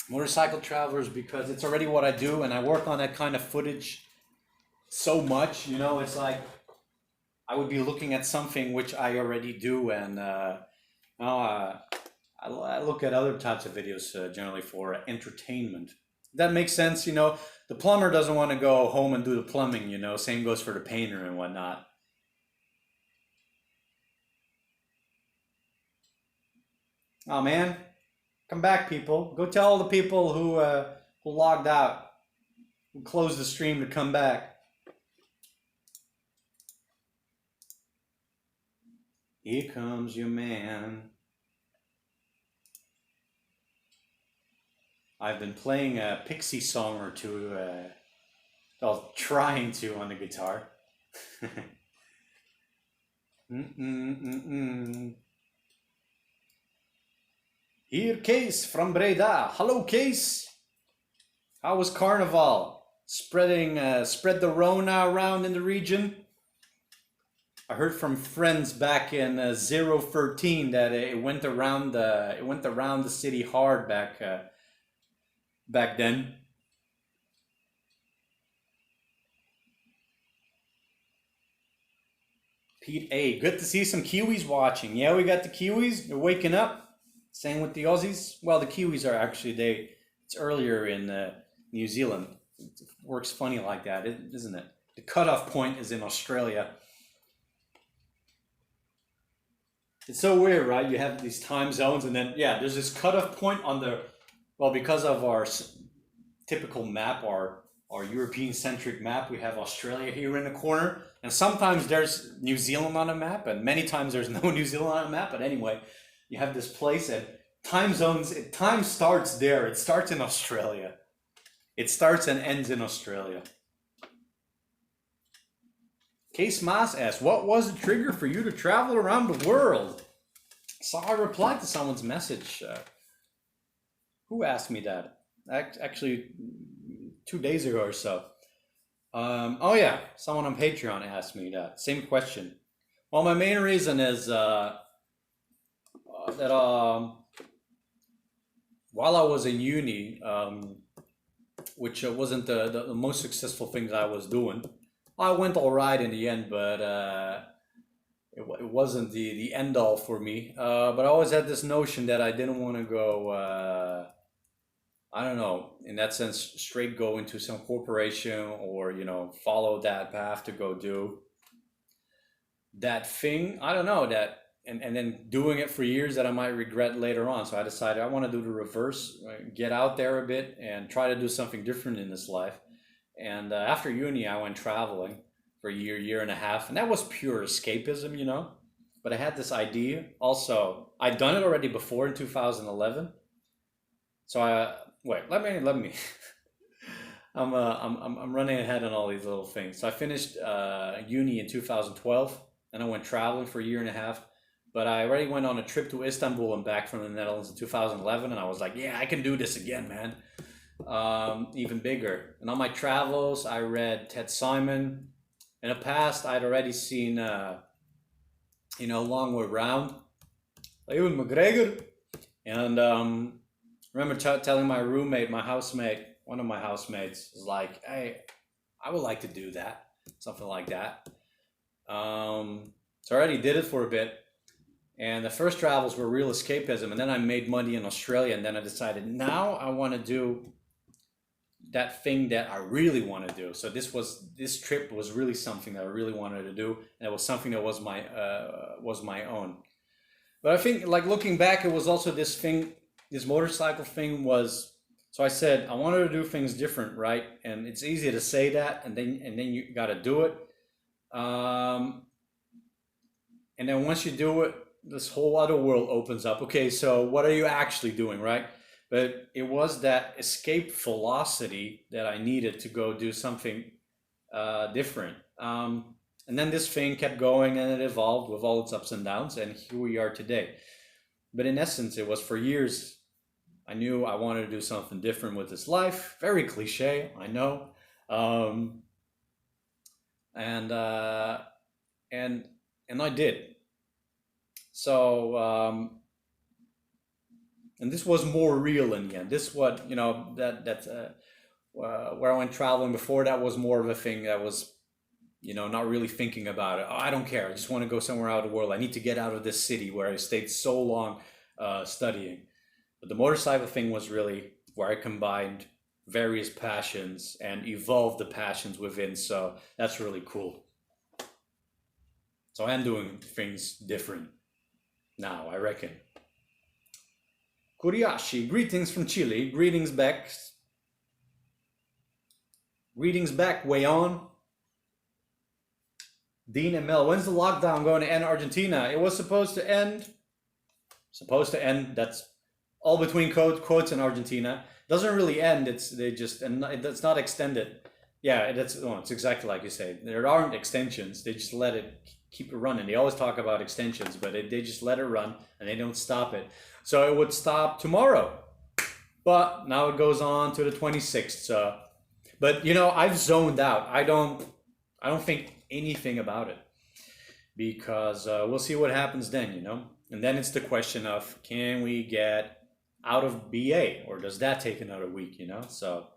motorcycle travelers because it's already what I do, and I work on that kind of footage so much. It's like I would be looking at something which I already do, and I look at other types of videos generally for entertainment. That makes sense, The plumber doesn't want to go home and do the plumbing, Same goes for the painter and whatnot. Oh man, come back, people. Go tell all the people who logged out, who closed the stream to come back. Here comes your man. I've been playing a Pixie song or two, well, trying to on the guitar. Here, Case from Breda. Hello, Case. How was Carnival? Spread the Rona around in the region. I heard from friends back in 013 that it went around the city hard back then. Pete A, good to see some Kiwis watching. Yeah, we got the Kiwis. They're waking up. Same with the Aussies. Well, the Kiwis are actually it's earlier in New Zealand. It works funny like that, isn't it? The cutoff point is in Australia. It's so weird, right? You have these time zones, and then there's this cutoff point on because of our typical map, our European-centric map. We have Australia here in the corner, and sometimes there's New Zealand on a map, and many times there's no New Zealand on a map. But anyway, you have this place, and time starts there. It starts in Australia. It starts and ends in Australia. Case Maas asks, what was the trigger for you to travel around the world? So I replied to someone's message. Who asked me that? Actually, 2 days ago or so. Oh yeah, someone on Patreon asked me that. Same question. Well, my main reason is that while I was in uni, which wasn't the most successful thing that I was doing, I went all right in the end, but it wasn't the end all for me. But I always had this notion that I didn't want to go, I don't know, in that sense, straight go into some corporation or, follow that path to go do that thing. I don't know, and then doing it for years that I might regret later on. So I decided I want to do the reverse, get out there a bit and try to do something different in this life. And after uni, I went traveling for a year and a half, and that was pure escapism, But I had this idea. Also, I'd done it already before in 2011. So let me. I'm running ahead on all these little things. So I finished uni in 2012, and I went traveling for a year and a half. But I already went on a trip to Istanbul and back from the Netherlands in 2011, and I was like, yeah, I can do this again, man. Even bigger. And on my travels, I read Ted Simon. In the past, I'd already seen, Long Way Round, Ewan McGregor. And remember telling my roommate, one of my housemates, was like, hey, I would like to do that. Something like that. So I already did it for a bit. And the first travels were real escapism. And then I made money in Australia. And then I decided, now I want to do that thing that I really want to do. So this trip was really something that I really wanted to do, and it was something that was my own. But I think, like, looking back, it was also this motorcycle thing was. So I said I wanted to do things different, right? And it's easy to say that, and then you got to do it. And then once you do it, this whole other world opens up. Okay, so what are you actually doing, right? But it was that escape velocity that I needed to go do something different. And then this thing kept going, and it evolved with all its ups and downs, and here we are today. But in essence, it was for years, I knew I wanted to do something different with this life. Very cliche, I know. And I did. So, and this was more real in the end. This what, where I went traveling before, that was more of a thing that was, not really thinking about it. Oh, I don't care. I just want to go somewhere out of the world. I need to get out of this city where I stayed so long studying. But the motorcycle thing was really where I combined various passions and evolved the passions within. So that's really cool. So I am doing things different now, I reckon. Kuriashi, greetings from Chile. Greetings back. Greetings back, way on. Dean and Mel, when's the lockdown going to end Argentina? It was supposed to end. That's all between quotes in Argentina. Doesn't really end. It's not extended. Yeah, it's exactly like you say. There aren't extensions. They just let it keep it running. They always talk about extensions, but they just let it run and they don't stop it. So it would stop tomorrow, but now it goes on to the 26th. But I've zoned out. I don't think anything about it because we'll see what happens then. And then it's the question of, can we get out of BA, or does that take another week? So.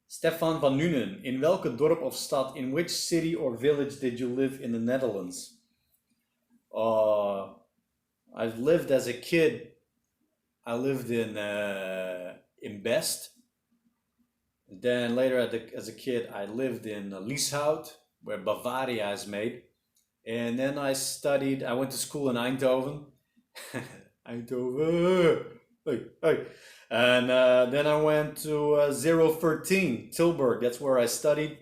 Stefan van Nuenen, in welke dorp of stad, in which city or village did you live in the Netherlands? I've lived as a kid. I lived in Best. Then later as a kid, I lived in Lieshout, where Bavaria is made. And then I went to school in Eindhoven. Eindhoven. Hey. And then I went to 013, Tilburg. That's where I studied.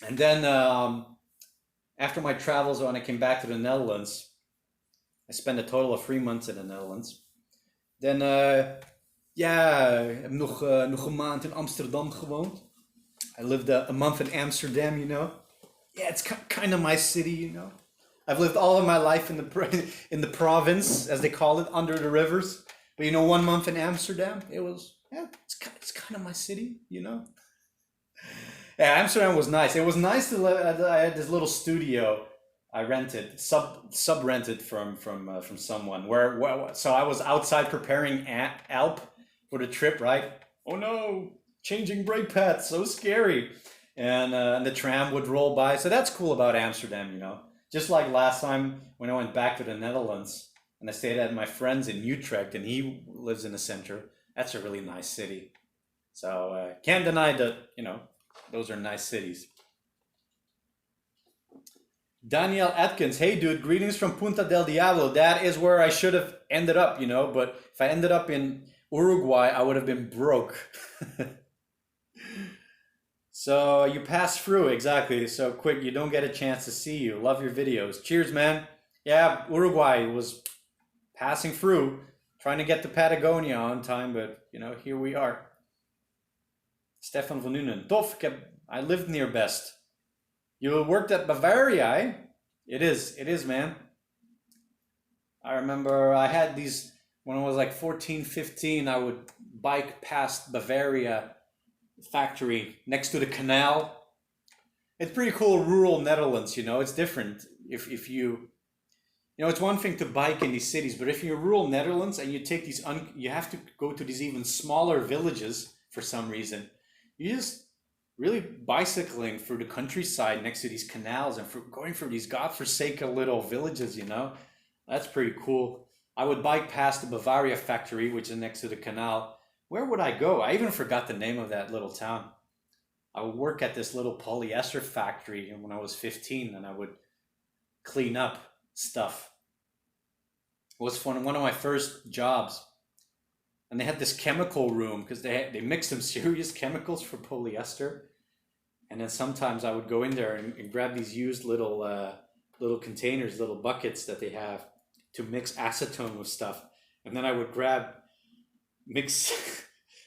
And then after my travels, when I came back to the Netherlands, I spent a total of 3 months in the Netherlands. Then, ik heb nog een maand in Amsterdam gewoond. I lived a month in Amsterdam, Yeah, it's kind of my city, I've lived all of my life in the province, as they call it, under the rivers. But 1 month in Amsterdam, it's kind of my city, Yeah, Amsterdam was nice. It was nice to live. I had this little studio I rented, sub rented from someone. So I was outside preparing Alp for the trip, right? Oh no, changing brake pads, so scary. And the tram would roll by. So that's cool about Amsterdam, Just like last time when I went back to the Netherlands and I stayed at my friend's in Utrecht, and he lives in the center. That's a really nice city. So can't deny that, those are nice cities. Daniel Atkins, hey dude, greetings from Punta del Diablo. That is where I should have ended up, but if I ended up in Uruguay, I would have been broke. So you pass through, exactly. So quick, you don't get a chance to see you. Love your videos. Cheers, man. Yeah, Uruguay was passing through, trying to get to Patagonia on time, but here we are. Stefan van Nuenen, tof. I lived near Best. You worked at Bavaria, eh? It is, man. I remember I had these, when I was like 14, 15, I would bike past Bavaria factory next to the canal. It's pretty cool, rural Netherlands, it's different. If you, it's one thing to bike in these cities, but if you're rural Netherlands and you take these, you have to go to these even smaller villages for some reason. You just really bicycling through the countryside next to these canals and going through these godforsaken little villages, That's pretty cool. I would bike past the Bavaria factory, which is next to the canal. Where would I go? I even forgot the name of that little town. I would work at this little polyester factory when I was 15, and I would clean up stuff. It was one of my first jobs. And they had this chemical room because they mixed some serious chemicals for polyester. And then sometimes I would go in there and grab these used little containers, little buckets that they have to mix acetone with stuff. And then I would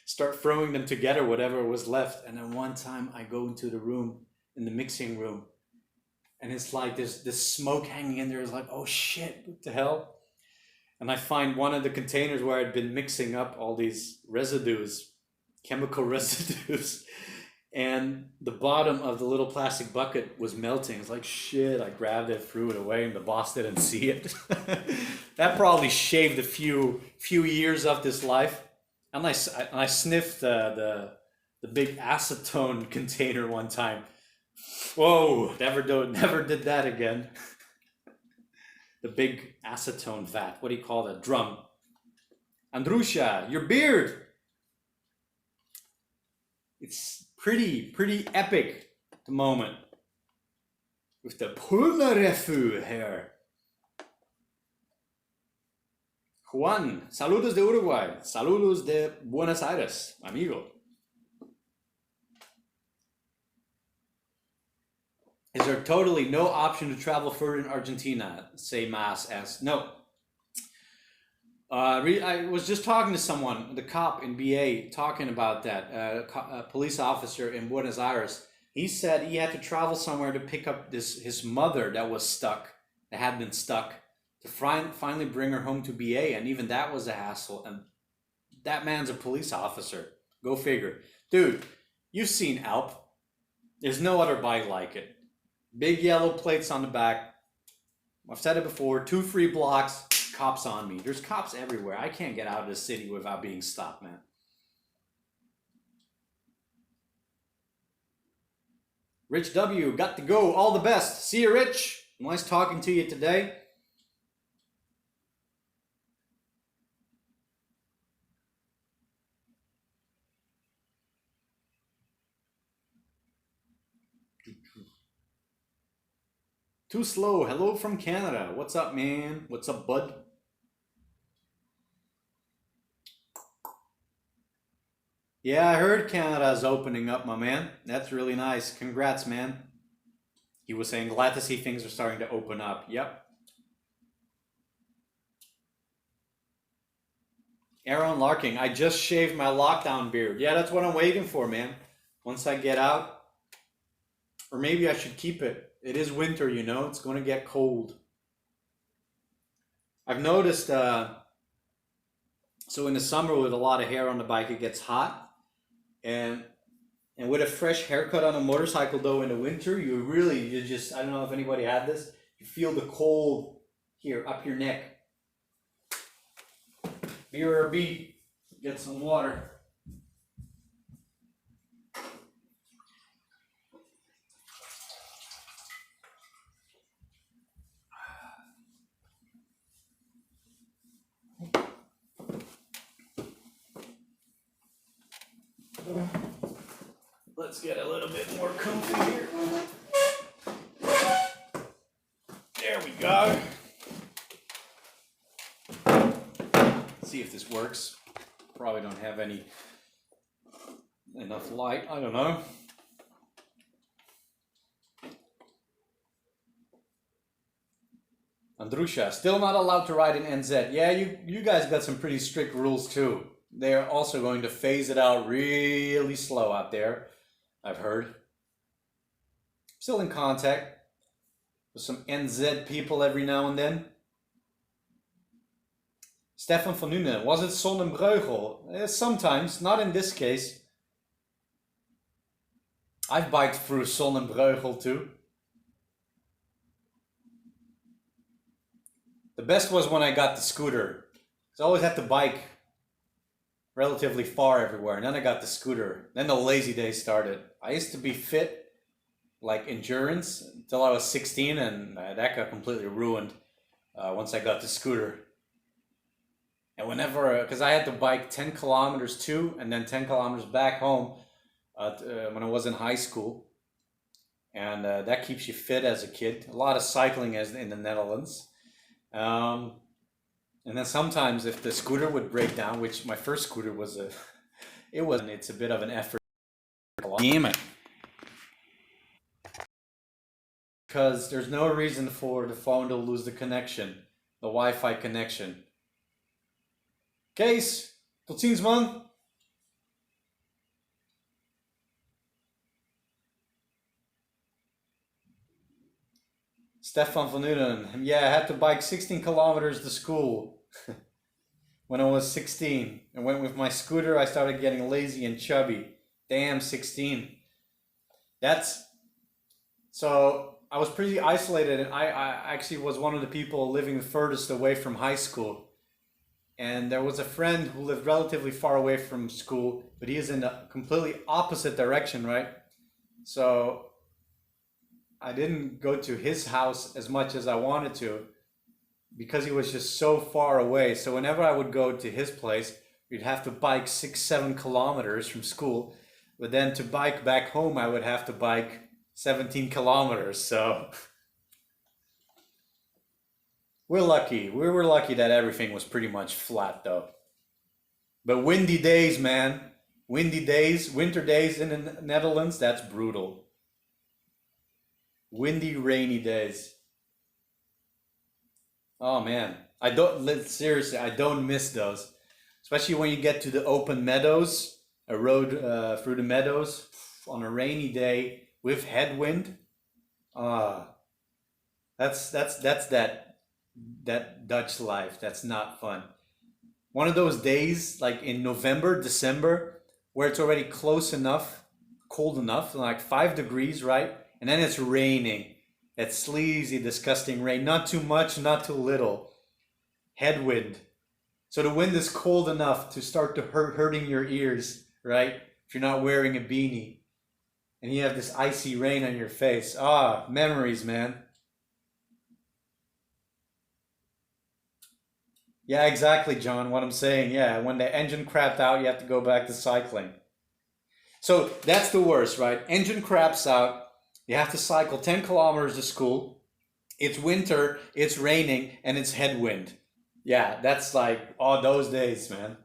start throwing them together, whatever was left. And then one time I go into the mixing room, and it's like this smoke hanging in there. It's like, oh shit, what the hell? And I find one of the containers where I'd been mixing up all these residues, chemical residues, and the bottom of the little plastic bucket was melting. It's like, shit, I grabbed it, threw it away, and the boss didn't see it. That probably shaved a few years of this life. And I sniffed the big acetone container one time. Whoa, never did that again. The big acetone vat. What do you call that? Drum. Andrusha, your beard. It's pretty epic at the moment. With the Pulnarefu hair. Juan, saludos de Uruguay. Saludos de Buenos Aires, amigo. Is there totally no option to travel further in Argentina? Say Mas asks. No. I was just talking to someone, the cop in BA, talking about that. A police officer in Buenos Aires. He said he had to travel somewhere to pick up his mother that was stuck, that had been stuck, to finally bring her home to BA, and even that was a hassle. And that man's a police officer. Go figure. Dude, you've seen Alp. There's no other bike like it. Big yellow plates on the back. I've said it before, 2 free blocks, cops on me. There's cops everywhere. I can't get out of the city without being stopped, man. Rich W, got to go. All the best. See you, Rich. Nice talking to you today. Too slow. Hello from Canada. What's up, man? What's up, bud? Yeah, I heard Canada's opening up, my man. That's really nice. Congrats, man. He was saying, glad to see things are starting to open up. Yep. Aaron Larking, I just shaved my lockdown beard. Yeah, that's what I'm waiting for, man. Once I get out. Or maybe I should keep it. It is winter, you know. It's going to get cold. I've noticed, so in the summer with a lot of hair on the bike, it gets hot. And with a fresh haircut on a motorcycle, though, in the winter, you just, I don't know if anybody had this, you feel the cold here, up your neck. BRB, get some water. Let's get a little bit more comfy here. There we go. See if this works. Probably don't have enough light. I don't know. Andrusha, still not allowed to ride in NZ. Yeah, you guys got some pretty strict rules too. They're also going to phase it out really slow out there, I've heard. Still in contact with some NZ people every now and then. Stefan van Nuenen, was it Sonnenbreugel? Sometimes, not in this case. I've biked through Sonnenbreugel too. The best was when I got the scooter. I always had to bike relatively far everywhere, and then I got the scooter. Then the lazy days started. I used to be fit, like endurance, until I was 16, and that got completely ruined once I got the scooter. And whenever, because I had to bike 10 kilometers to, and then 10 kilometers back home when I was in high school. And that keeps you fit as a kid. A lot of cycling as in the Netherlands. And then sometimes if the scooter would break down, which my first scooter was it's a bit of an effort. Damn it. Because there's no reason for the phone to lose the connection, the Wi-Fi connection. Kees, tot ziens man. Stefan van Nuenen, yeah, I had to bike 16 kilometers to school when I was 16. And went with my scooter, I started getting lazy and chubby. Damn, 16. So I was pretty isolated, and I actually was one of the people living the furthest away from high school. And there was a friend who lived relatively far away from school, but he is in the completely opposite direction, right? So I didn't go to his house as much as I wanted to because he was just so far away. So whenever I would go to his place, we'd have to bike 6-7 kilometers from school. But then to bike back home, I would have to bike 17 kilometers. So We're lucky. We were lucky that everything was pretty much flat though. But windy days, man. Windy days, winter days in the Netherlands, that's brutal. Windy, rainy days. Oh man. Seriously, I don't miss those. Especially when you get to the open meadows, a road through the meadows on a rainy day with headwind. Ah, that's that Dutch life. That's not fun. One of those days, like in November, December, where it's already close enough, cold enough, like 5 degrees, right? And then it's raining. That sleazy, disgusting rain. Not too much, not too little. Headwind. So the wind is cold enough to start to hurting your ears, right? If you're not wearing a beanie. And you have this icy rain on your face. Ah, memories, man. Yeah, exactly, John. What I'm saying, yeah, when the engine crapped out, you have to go back to cycling. So that's the worst, right? Engine craps out. You have to cycle 10 kilometers to school. It's winter, it's raining, and it's headwind. Yeah, that's like, oh, those days, man.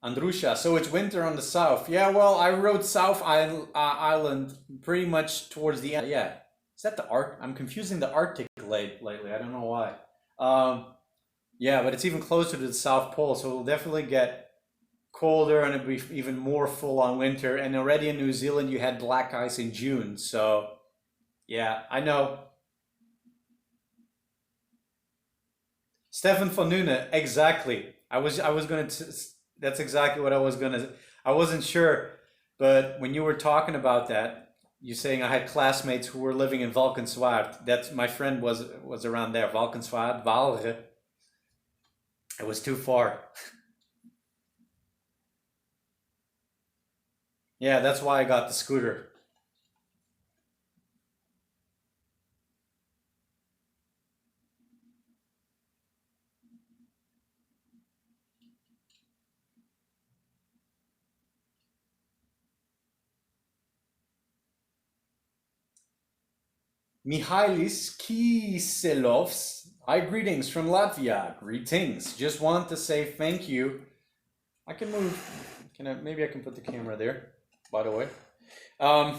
Andrusha, so it's winter on the south. Yeah, well, I rode Island pretty much towards the end. Yeah, is that the Arc? I'm confusing the Arctic lately. I don't know why. Um, yeah, but it's even closer to the South Pole, so it'll definitely get colder and it'll be even more full on winter. And already in New Zealand, you had black ice in June. So yeah, I know. Stefan van Nuenen, exactly. I was gonna. That's exactly what I was gonna. I wasn't sure, but when you were talking about that, you saying I had classmates who were living in Valkenswaard. That's my friend was around there. Valkenswaard, Waalre. It was too far. Yeah, that's why I got the scooter. Mihailis Kiselovs. Hi, greetings from Latvia. Greetings. Just want to say thank you. I can move. Can I? Maybe I can put the camera there. By the way, um,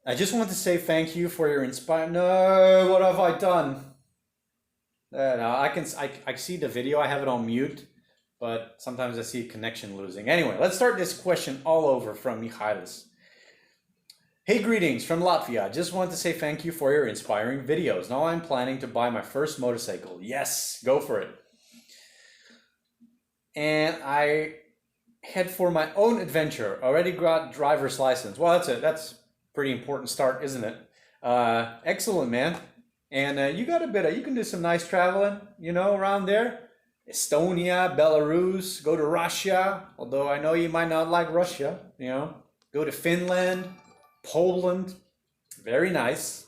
I just want to say thank you for your inspire. No, what have I done? No, I see the video. I have it on mute, but sometimes I see connection losing. Anyway, let's start this question all over from Michalis. Hey, greetings from Latvia. Just want to say thank you for your inspiring videos. Now I'm planning to buy my first motorcycle. Yes, go for it. And I head for my own adventure. Already got driver's license. Well, that's it. That's pretty important start, isn't it? Excellent, man. And you got a bit of, you can do some nice traveling, around there. Estonia, Belarus, go to Russia. Although I know you might not like Russia. Go to Finland, Poland. Very nice.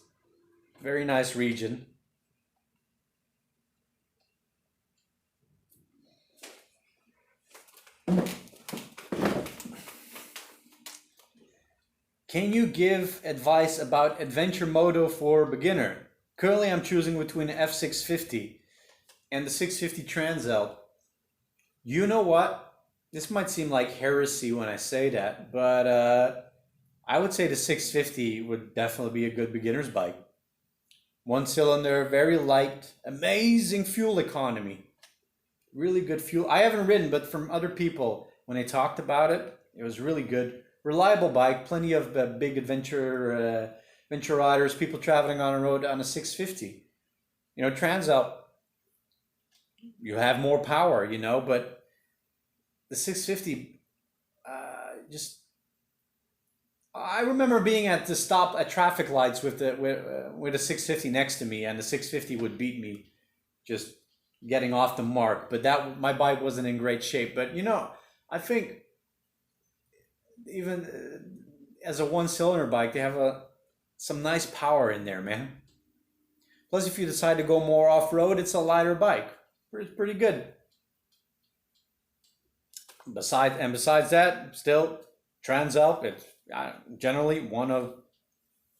Very nice region. Can you give advice about adventure moto for beginner? Currently, I'm choosing between the F650 and the 650 Transalp. You know what? This might seem like heresy when I say that, but I would say the 650 would definitely be a good beginner's bike. One cylinder, very light, amazing fuel economy. Really good fuel. I haven't ridden, but from other people, when they talked about it, it was really good. Reliable bike, plenty of big adventure riders, people traveling on a road on a 650. Transalp, you have more power, but the 650, just I remember being at the stop at traffic lights with a 650 next to me, and the 650 would beat me, just getting off the mark. But that my bike wasn't in great shape. But I think even as a one-cylinder bike, they have some nice power in there, man. Plus, if you decide to go more off-road, it's a lighter bike. It's pretty good. Besides that, still Transalp. It's generally one of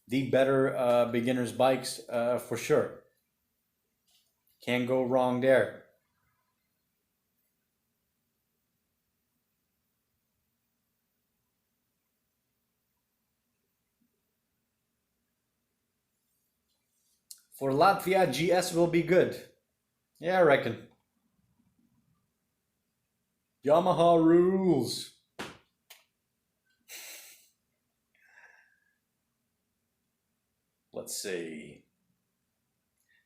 the better beginners bikes for sure. Can't go wrong there. For Latvia, GS will be good. Yeah, I reckon. Yamaha rules. Let's see.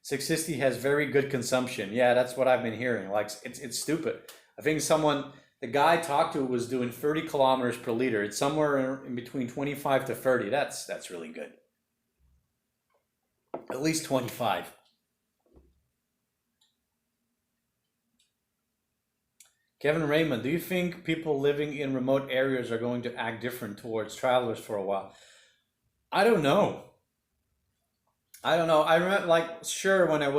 660 has very good consumption. Yeah, that's what I've been hearing. Like it's stupid. I think the guy I talked to was doing 30 kilometers per liter. It's somewhere in between 25 to 30. That's really good. At least 25. Kevin Raymond, do you think people living in remote areas are going to act different towards travelers for a while? I don't know. I don't know. I remember, like, sure, when it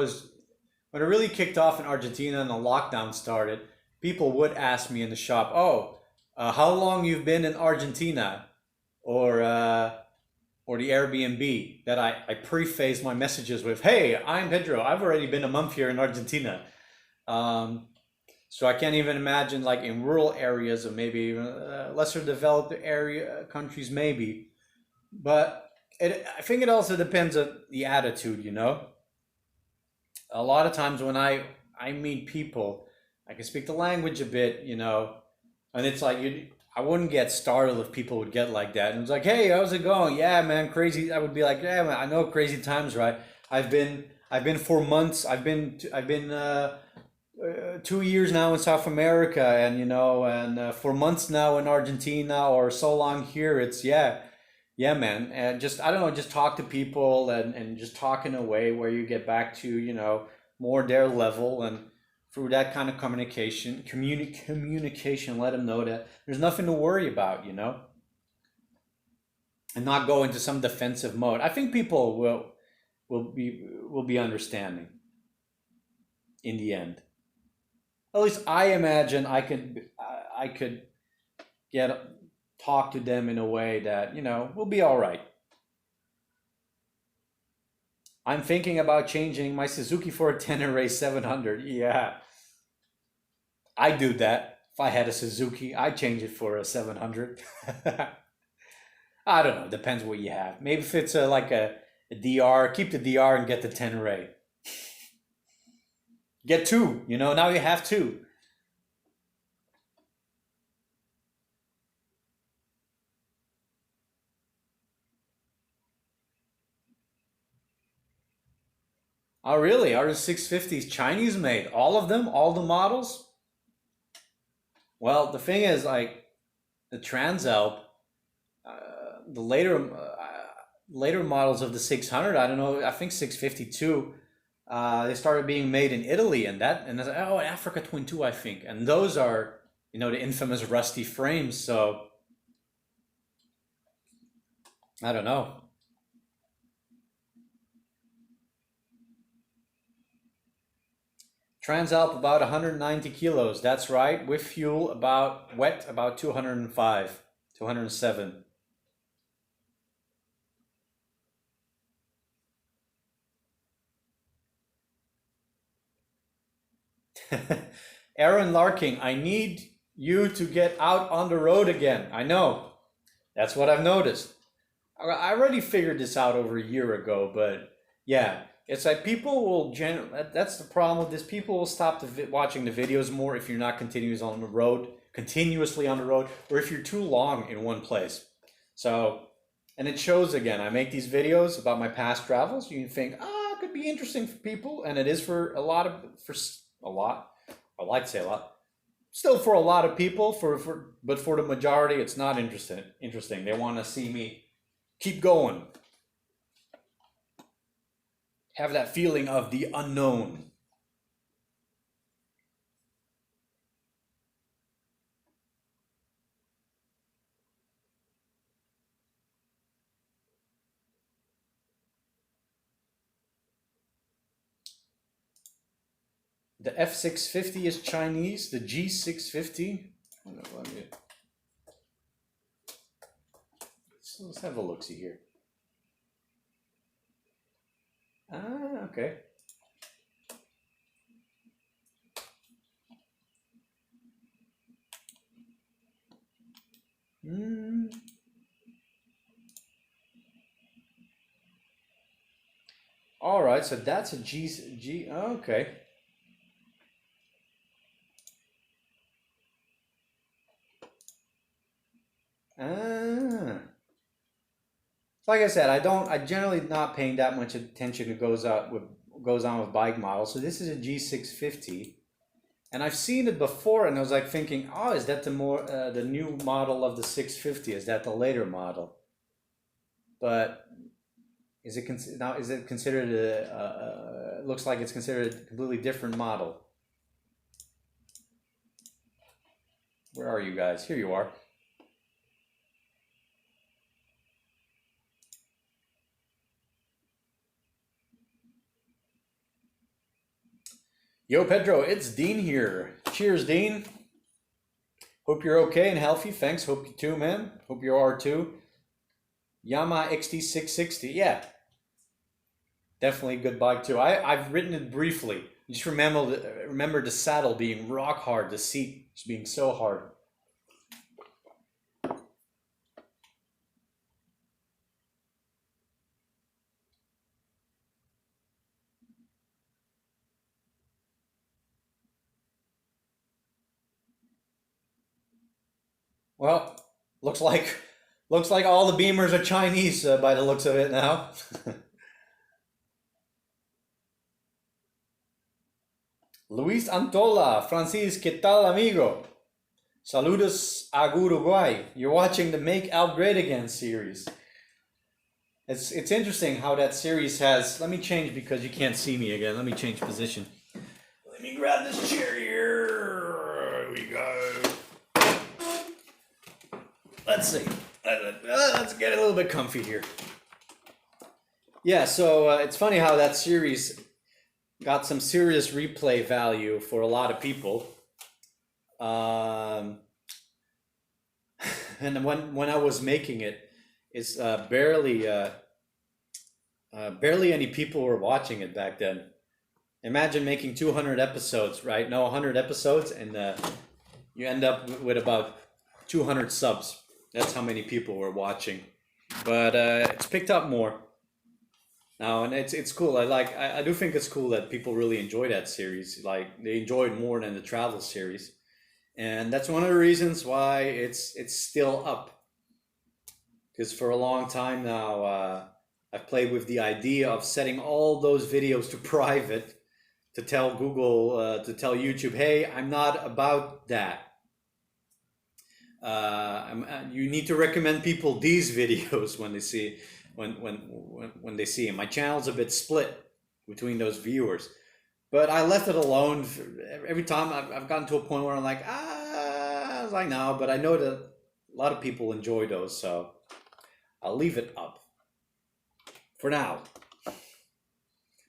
really kicked off in Argentina and the lockdown started, people would ask me in the shop, "Oh, how long you've been in Argentina?" or or the Airbnb that I preface my messages with, "Hey, I'm Pedro. I've already been a month here in Argentina." Um, so I can't even imagine like in rural areas or maybe even lesser developed area countries maybe. But I think it also depends on the attitude, you know. A lot of times when I meet people, I can speak the language a bit, you know, and it's like I wouldn't get startled if people would get like that. And it's like, hey, how's it going? Yeah, man, crazy. I would be like, yeah, man, I know crazy times, right? I've been for months. I've been 2 years now in South America, and for months now in Argentina, or so long here. It's yeah, man, and just I don't know, just talk to people and just talk in a way where you get back to more their level, and through that kind of communication, let them know that there's nothing to worry about, and not go into some defensive mode. I think people will be understanding in the end. At least I imagine I could get talk to them in a way that will be all right. I'm thinking about changing my Suzuki for a Tenere 700. Yeah, I do that. If I had a Suzuki, I'd change it for a 700. I don't know. Depends what you have. Maybe if it's like a DR, keep the DR and get the Tenere. Get two. Now you have two. Oh, really? Are the 650s Chinese made? All of them? All the models? Well, the thing is, like, the Transalp, the later models of the 600, I don't know, I think 652, they started being made in Italy, and there's, oh, Africa Twin 2, I think. And those are, the infamous rusty frames. So I don't know. Transalp about 190 kilos. That's right. With fuel, about wet, about 205, 207. Aaron Larking, I need you to get out on the road again. I know. That's what I've noticed. I already figured this out over a year ago, but yeah, it's like people will that's the problem with this. People will stop watching the videos more if you're not continuously on the road, or if you're too long in one place. So, and it shows again. I make these videos about my past travels. You think, it could be interesting for people, and it is for a lot. I like to say a lot. Still for a lot of people, but for the majority, it's not interesting. Interesting. They want to see me keep going. Have that feeling of the unknown. The F650 is Chinese. The G650. Let's have a look-see here. Ah, okay. All right, so that's a G. Okay. Ah. Like I said, I generally not paying that much attention to goes on with bike models. So this is a G650, and I've seen it before, and I was like thinking, oh, is that the new model of the 650? Is that the later model? But is it considered looks like it's considered a completely different model. Where are you guys? Here you are. Yo, Pedro, it's Dean here. Cheers, Dean. Hope you're okay and healthy. Thanks. Hope you too, man. Hope you are too. Yamaha XT660. Yeah. Definitely a good bike too. I've ridden it briefly. Just remember the saddle being rock hard, the seat being so hard. Well, looks like all the Beamers are Chinese by the looks of it now. Luis Antola, Francis, ¿qué tal, amigo? Saludos a Uruguay. You're watching the Make Alp Great Again series. It's interesting how that series has. Let me change because you can't see me again. Let me change position. Let me grab this chair here. Here we go. Let's see. Let's get a little bit comfy here. Yeah, so it's funny how that series got some serious replay value for a lot of people. And when I was making it, it's barely any people were watching it back then. Imagine making 200 episodes, right? No, 100 episodes, and you end up with about 200 subs. That's how many people were watching. But it's picked up more now, and it's cool. I do think it's cool that people really enjoy that series. Like, they enjoy it more than the travel series, and that's one of the reasons why it's still up. Because for a long time now, I've played with the idea of setting all those videos to private, to tell Google, to tell YouTube, hey, I'm not about that. You need to recommend people these videos when they see when they see them. My channel's a bit split between those viewers, but I left it alone. Every time I've gotten to a point where I'm like, I was like, no, but I know that a lot of people enjoy those, so I'll leave it up for now.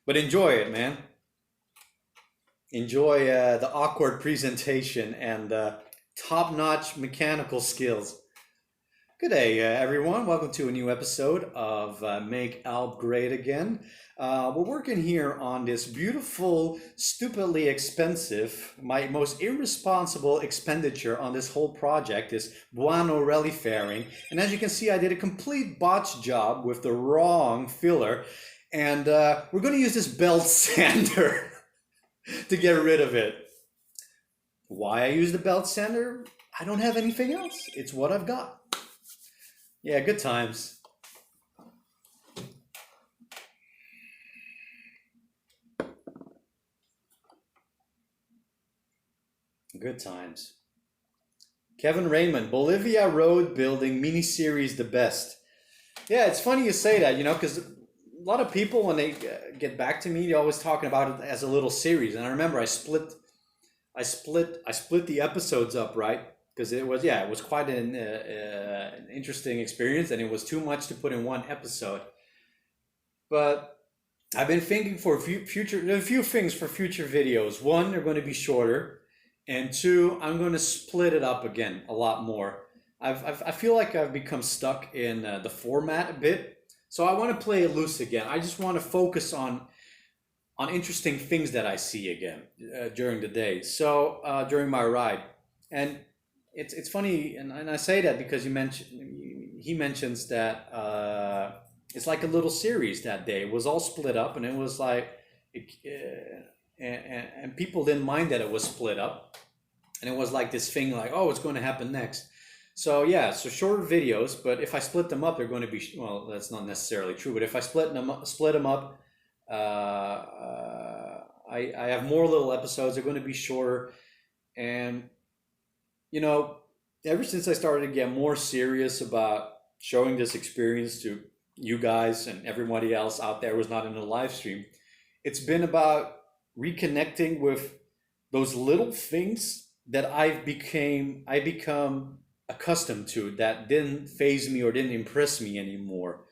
But enjoy it, man. Enjoy the awkward presentation and top-notch mechanical skills. Good day, everyone. Welcome to a new episode of Make Alp Great Again. We're working here on this beautiful, stupidly expensive, my most irresponsible expenditure on this whole project, this Buono Rally fairing. And as you can see, I did a complete botch job with the wrong filler. And we're going to use this belt sander to get rid of it. Why I use the belt sander? I don't have anything else. It's what I've got. Yeah, good times. Good times. Kevin Raymond, Bolivia road building mini-series the best. Yeah, it's funny you say that, because a lot of people, when they get back to me, they're always talking about it as a little series. And I remember I split the episodes up, right? Because it was quite an interesting experience, and it was too much to put in one episode. But I've been thinking for a few things for future videos. One, they're going to be shorter, And two, I'm going to split it up again a lot more. I feel like I've become stuck in the format a bit. So I want to play it loose again. I just want to focus on interesting things that I see again during the day. So during my ride, and it's funny, and I say that because he mentions that it's like a little series that day. It was all split up, and it was like, and people didn't mind that it was split up, and it was like this thing like, oh, it's going to happen next. So yeah, so shorter videos, but if I split them up, they're going to be well. That's not necessarily true, but if I split them up, I have more little episodes. They're going to be shorter, and you know, ever since I started to get more serious about showing this experience to you guys and everybody else out there who's not in the live stream, it's been about reconnecting with those little things that I become accustomed to that didn't phase me or didn't impress me anymore.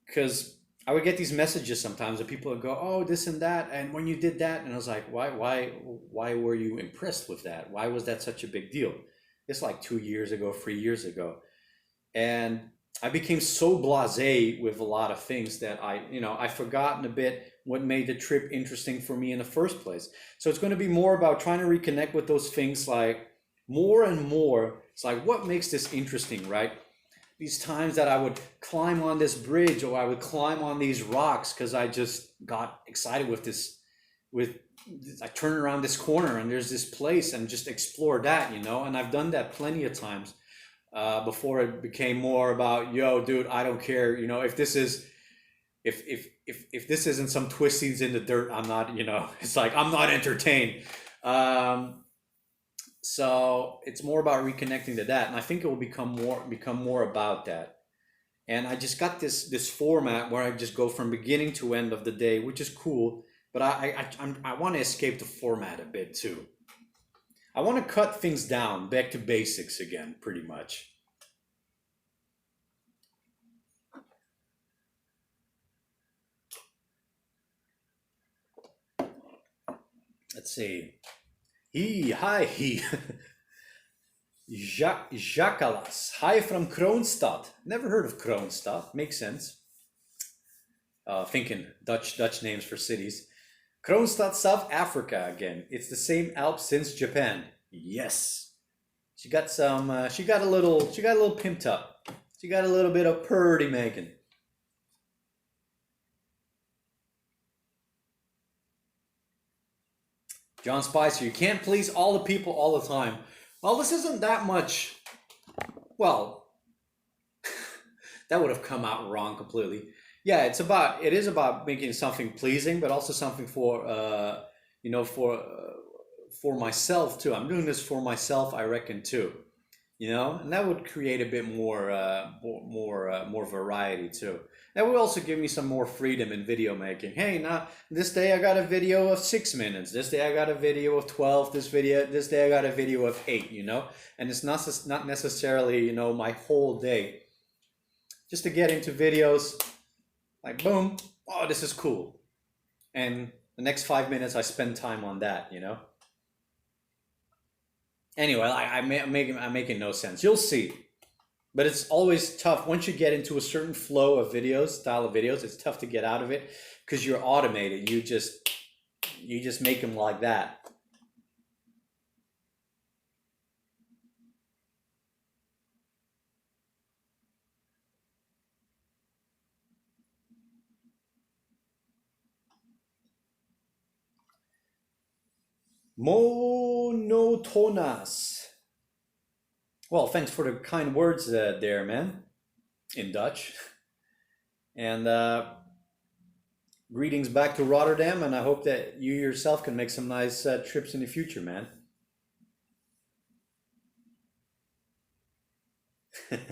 Because I would get these messages sometimes and people would go, "Oh, this and that," and when you did that, and I was like, why were you impressed with that? Why was that such a big deal? It's like 2 years ago, 3 years ago, and I became so blasé with a lot of things that I've forgotten a bit what made the trip interesting for me in the first place. So it's going to be more about trying to reconnect with those things, like more and more. It's like, what makes this interesting, right? These times that I would climb on this bridge or I would climb on these rocks because I just got excited with this, with I turn around this corner and there's this place and just explore that, and I've done that plenty of times before it became more about, yo, dude, I don't care, if this is, if this isn't some twistings in the dirt, I'm not, it's like, I'm not entertained. So it's more about reconnecting to that, and I think it will become more about that. And I just got this format where I just go from beginning to end of the day, which is cool. But I want to escape the format a bit too. I want to cut things down back to basics again, pretty much. Let's see. He. Jacques. Hi from Kroonstad. Never heard of Kroonstad. Makes sense. Thinking Dutch names for cities. Kroonstad, South Africa again. It's the same Alps since Japan. Yes. She got some. She got a little pimped up. She got a little bit of purdy Megan. John Spicer, you can't please all the people all the time. Well, this isn't that much. Well, that would have come out wrong completely. Yeah, it is about making something pleasing, but also something for for myself too. I'm doing this for myself, I reckon too. And that would create a bit more variety too. That would also give me some more freedom in video making. Hey, now this day I got a video of 6 minutes. This day I got a video of 12. This day I got a video of 8. And it's not necessarily my whole day. Just to get into videos, like boom, oh, this is cool, and the next 5 minutes I spend time on that. Anyway, I'm making no sense. You'll see. But it's always tough once you get into a certain style of videos. It's tough to get out of it because you're automated. You just make them like that. Monotonas. Well, thanks for the kind words there, man, in Dutch. And greetings back to Rotterdam, and I hope that you yourself can make some nice trips in the future, man.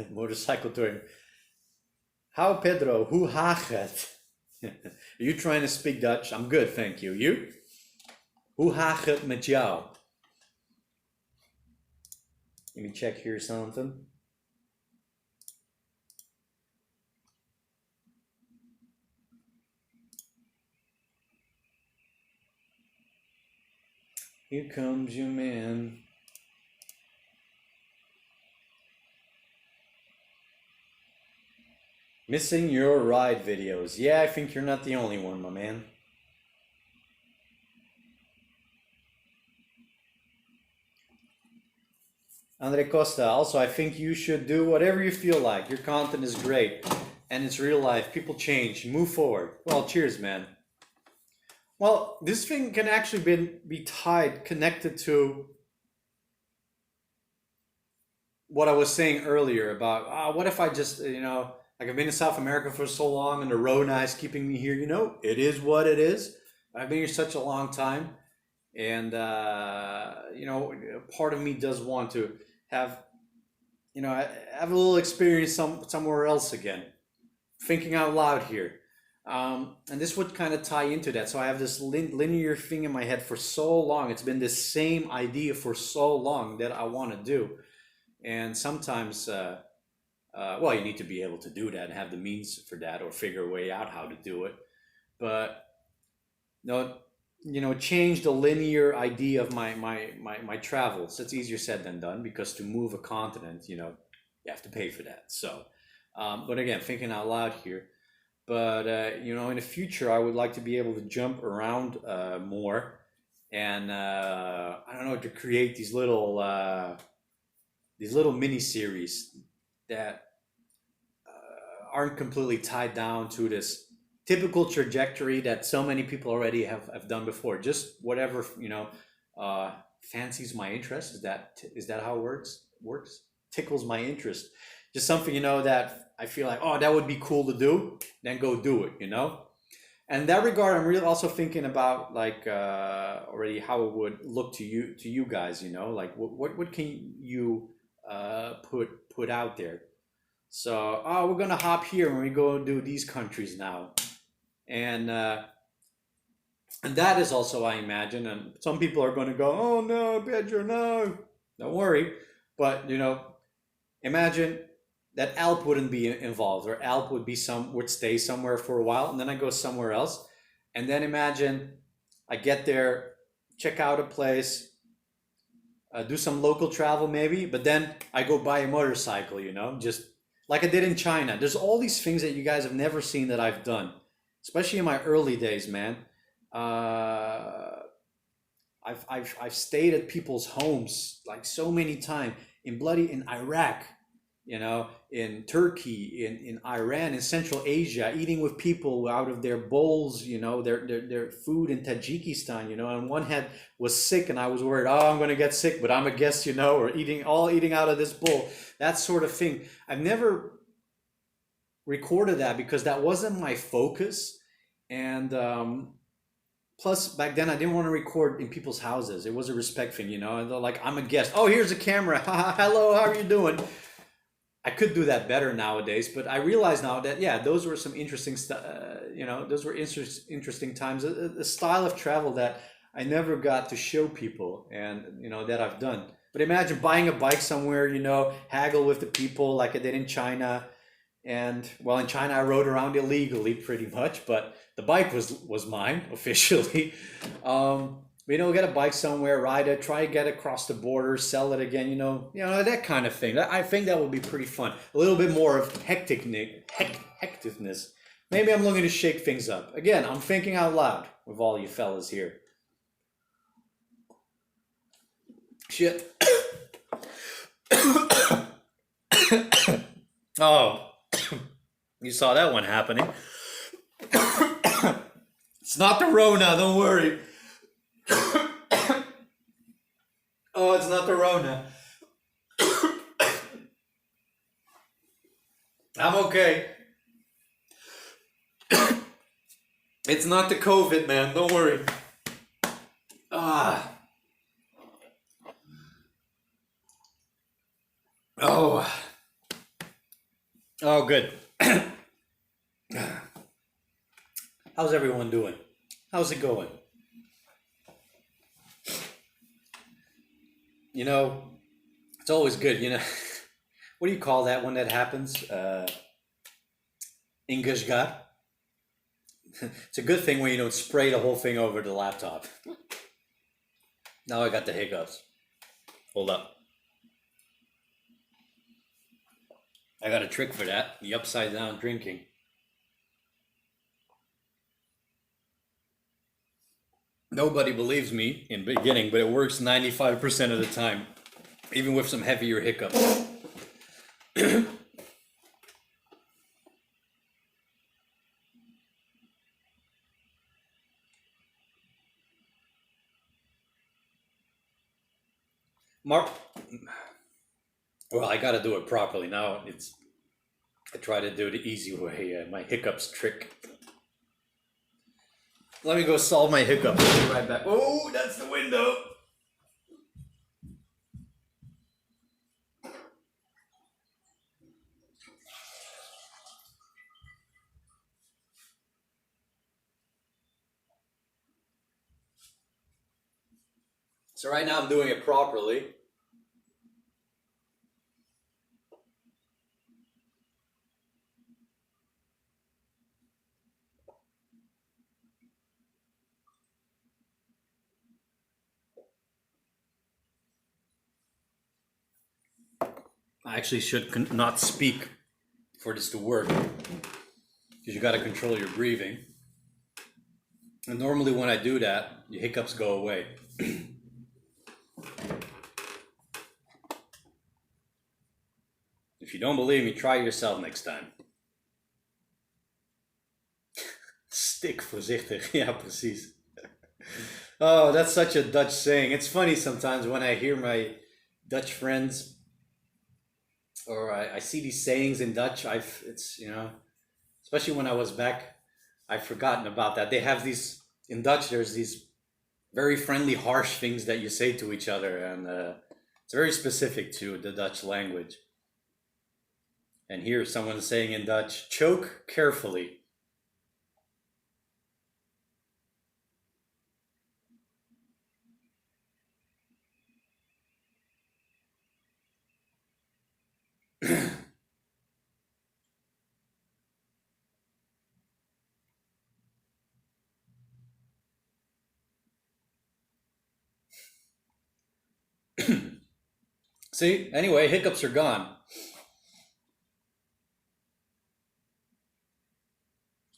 Motorcycle touring. How Pedro? Hoe gaat het? Are you trying to speak Dutch? I'm good, thank you. You? Hoe gaat het met jou? Let me check here something. Here comes your man. Missing your ride videos. Yeah, I think you're not the only one, my man. Andre Costa, also, I think you should do whatever you feel like. Your content is great and it's real life. People change, move forward. Well, cheers, man. Well, this thing can actually be connected to what I was saying earlier about what if I just, like I've been in South America for so long and the Rona is keeping me here. It is what it is. I've been here such a long time. And, part of me does want to have, have a little experience somewhere else again. Thinking out loud here. And this would kind of tie into that. So I have this linear thing in my head for so long. It's been this same idea for so long that I want to do. And sometimes, you need to be able to do that and have the means for that or figure a way out how to do it. But, change the linear idea of my travels. It's easier said than done because to move a continent, you have to pay for that. So, but again, thinking out loud here. But, in the future, I would like to be able to jump around more and, to create these little mini series that aren't completely tied down to this typical trajectory that so many people already have done before. Just whatever fancies my interest. Is that how it works? Tickles my interest. Just something that I feel like, oh, that would be cool to do. Then go do it. And in that regard, I'm really also thinking about like already how it would look to you guys. Like what can you put out there? So, we're gonna hop here when we go do these countries now, and that is also, I imagine, and some people are gonna go, oh no, Pedro, no, don't worry, but imagine that Alp wouldn't be involved, or Alp would stay somewhere for a while, and then I go somewhere else, and then imagine I get there, check out a place. Do some local travel maybe, but then I go buy a motorcycle, just like I did in China. There's all these things that you guys have never seen that I've done, especially in my early days, man. I've stayed at people's homes like so many times in Iraq, in Turkey, in Iran, in Central Asia, eating with people out of their bowls, their food in Tajikistan, and one head was sick and I was worried, oh, I'm going to get sick, but I'm a guest, or eating out of this bowl, that sort of thing. I've never recorded that because that wasn't my focus. And plus back then I didn't want to record in people's houses. It was a respect thing, and they're like, I'm a guest. Oh, here's a camera. Hello, how are you doing? I could do that better nowadays, but I realize now that, yeah, those were some interesting those were interesting times, a style of travel that I never got to show people and, that I've done. But imagine buying a bike somewhere, haggle with the people like I did in China. And well, in China, I rode around illegally pretty much, but the bike was mine officially. Get a bike somewhere, ride it, try to get across the border, sell it again, that kind of thing. I think that would be pretty fun. A little bit more of hecticness. Maybe I'm looking to shake things up. Again, I'm thinking out loud with all you fellas here. Shit. Oh, you saw that one happening. It's not the Rona, don't worry. Oh, it's not the Rona. I'm okay. It's not the COVID, man. Don't worry. Oh. Oh, good. How's everyone doing? How's it going? It's always good, What do you call that when that happens? Engasgar. It's a good thing when you don't spray the whole thing over the laptop. Now I got the hiccups. Hold up. I got a trick for that. The upside down drinking. Nobody believes me in the beginning, but it works 95% of the time, even with some heavier hiccups. Mark, well, I got to do it properly now. I try to do it the easy way. My hiccups trick. Let me go solve my hiccups. I'll be right back. Oh, that's the window. So right now I'm doing it properly. I actually should not speak for this to work, because you got to control your breathing. And normally when I do that, the hiccups go away. If you don't believe me, try it yourself next time. Stik voorzichtig. Ja, precies. Oh, that's such a Dutch saying. It's funny sometimes when I hear my Dutch friends, or I see these sayings in Dutch. It's, especially when I was back, I've forgotten about that. They have these, in Dutch, there's these very friendly, harsh things that you say to each other, and it's very specific to the Dutch language. And here someone's saying in Dutch, choke carefully. See, anyway, hiccups are gone.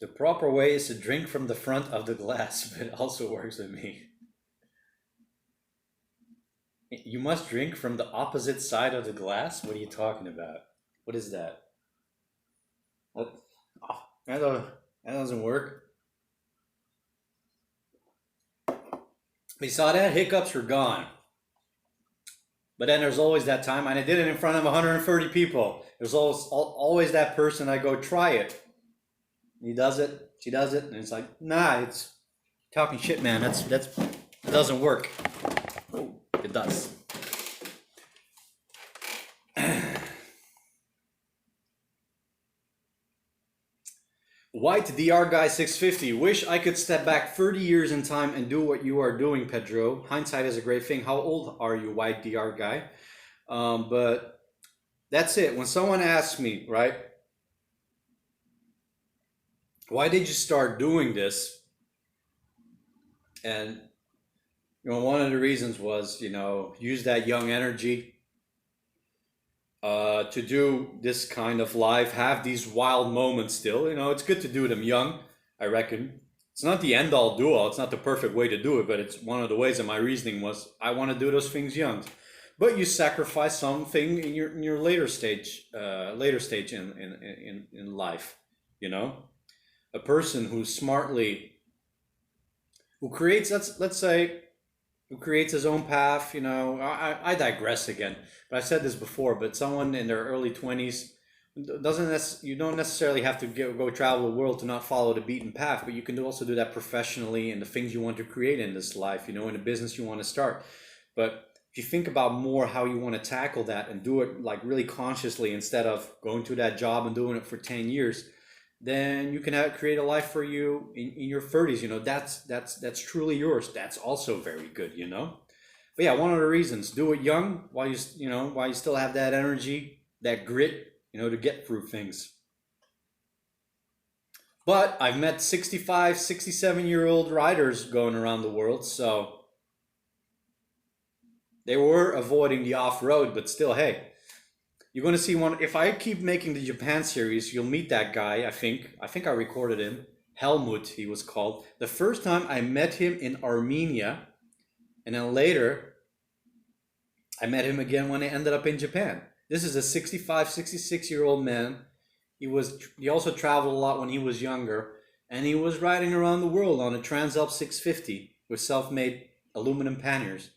The proper way is to drink from the front of the glass, but it also works with me. You must drink from the opposite side of the glass? What are you talking about? What is that? What? Oh, that doesn't work. We saw that? Hiccups were gone. But then there's always that time, and I did it in front of 130 people. There's always that person, I go, try it. He does it, she does it, and it's like, nah, it's talking shit, man. It doesn't work. Oh, it does. White DR Guy 650. Wish I could step back 30 years in time and do what you are doing, Pedro. Hindsight is a great thing. How old are you, White DR Guy? But that's it. When someone asks me, right, why did you start doing this? And one of the reasons was, use that young energy to do this kind of life, have these wild moments still. It's good to do them young, I reckon. It's not the end all do all. It's not the perfect way to do it, but it's one of the ways that my reasoning was, I want to do those things young. But you sacrifice something in your later stage in life, A person who creates, let's say, who creates his own path, I digress again, but I've said this before, but someone in their early 20s you don't necessarily have to go travel the world to not follow the beaten path, but you can also do that professionally in the things you want to create in this life, in the business you want to start. But if you think about more how you want to tackle that and do it like really consciously instead of going to that job and doing it for 10 years, then you can create a life for you in your 30s. That's truly yours. That's also very good, But yeah, one of the reasons, do it young while you still have that energy, that grit, to get through things. But I've met 65, 67-year-old riders going around the world, so They were avoiding the off-road, but still, hey, you're going to see one. If I keep making the Japan series, you'll meet that guy. I think I recorded him. Helmut, he was called. The first time I met him in Armenia, and then later I met him again when I ended up in Japan. This is a 65, 66-year-old man. He also traveled a lot when he was younger, and he was riding around the world on a Transalp 650 with self-made aluminum panniers.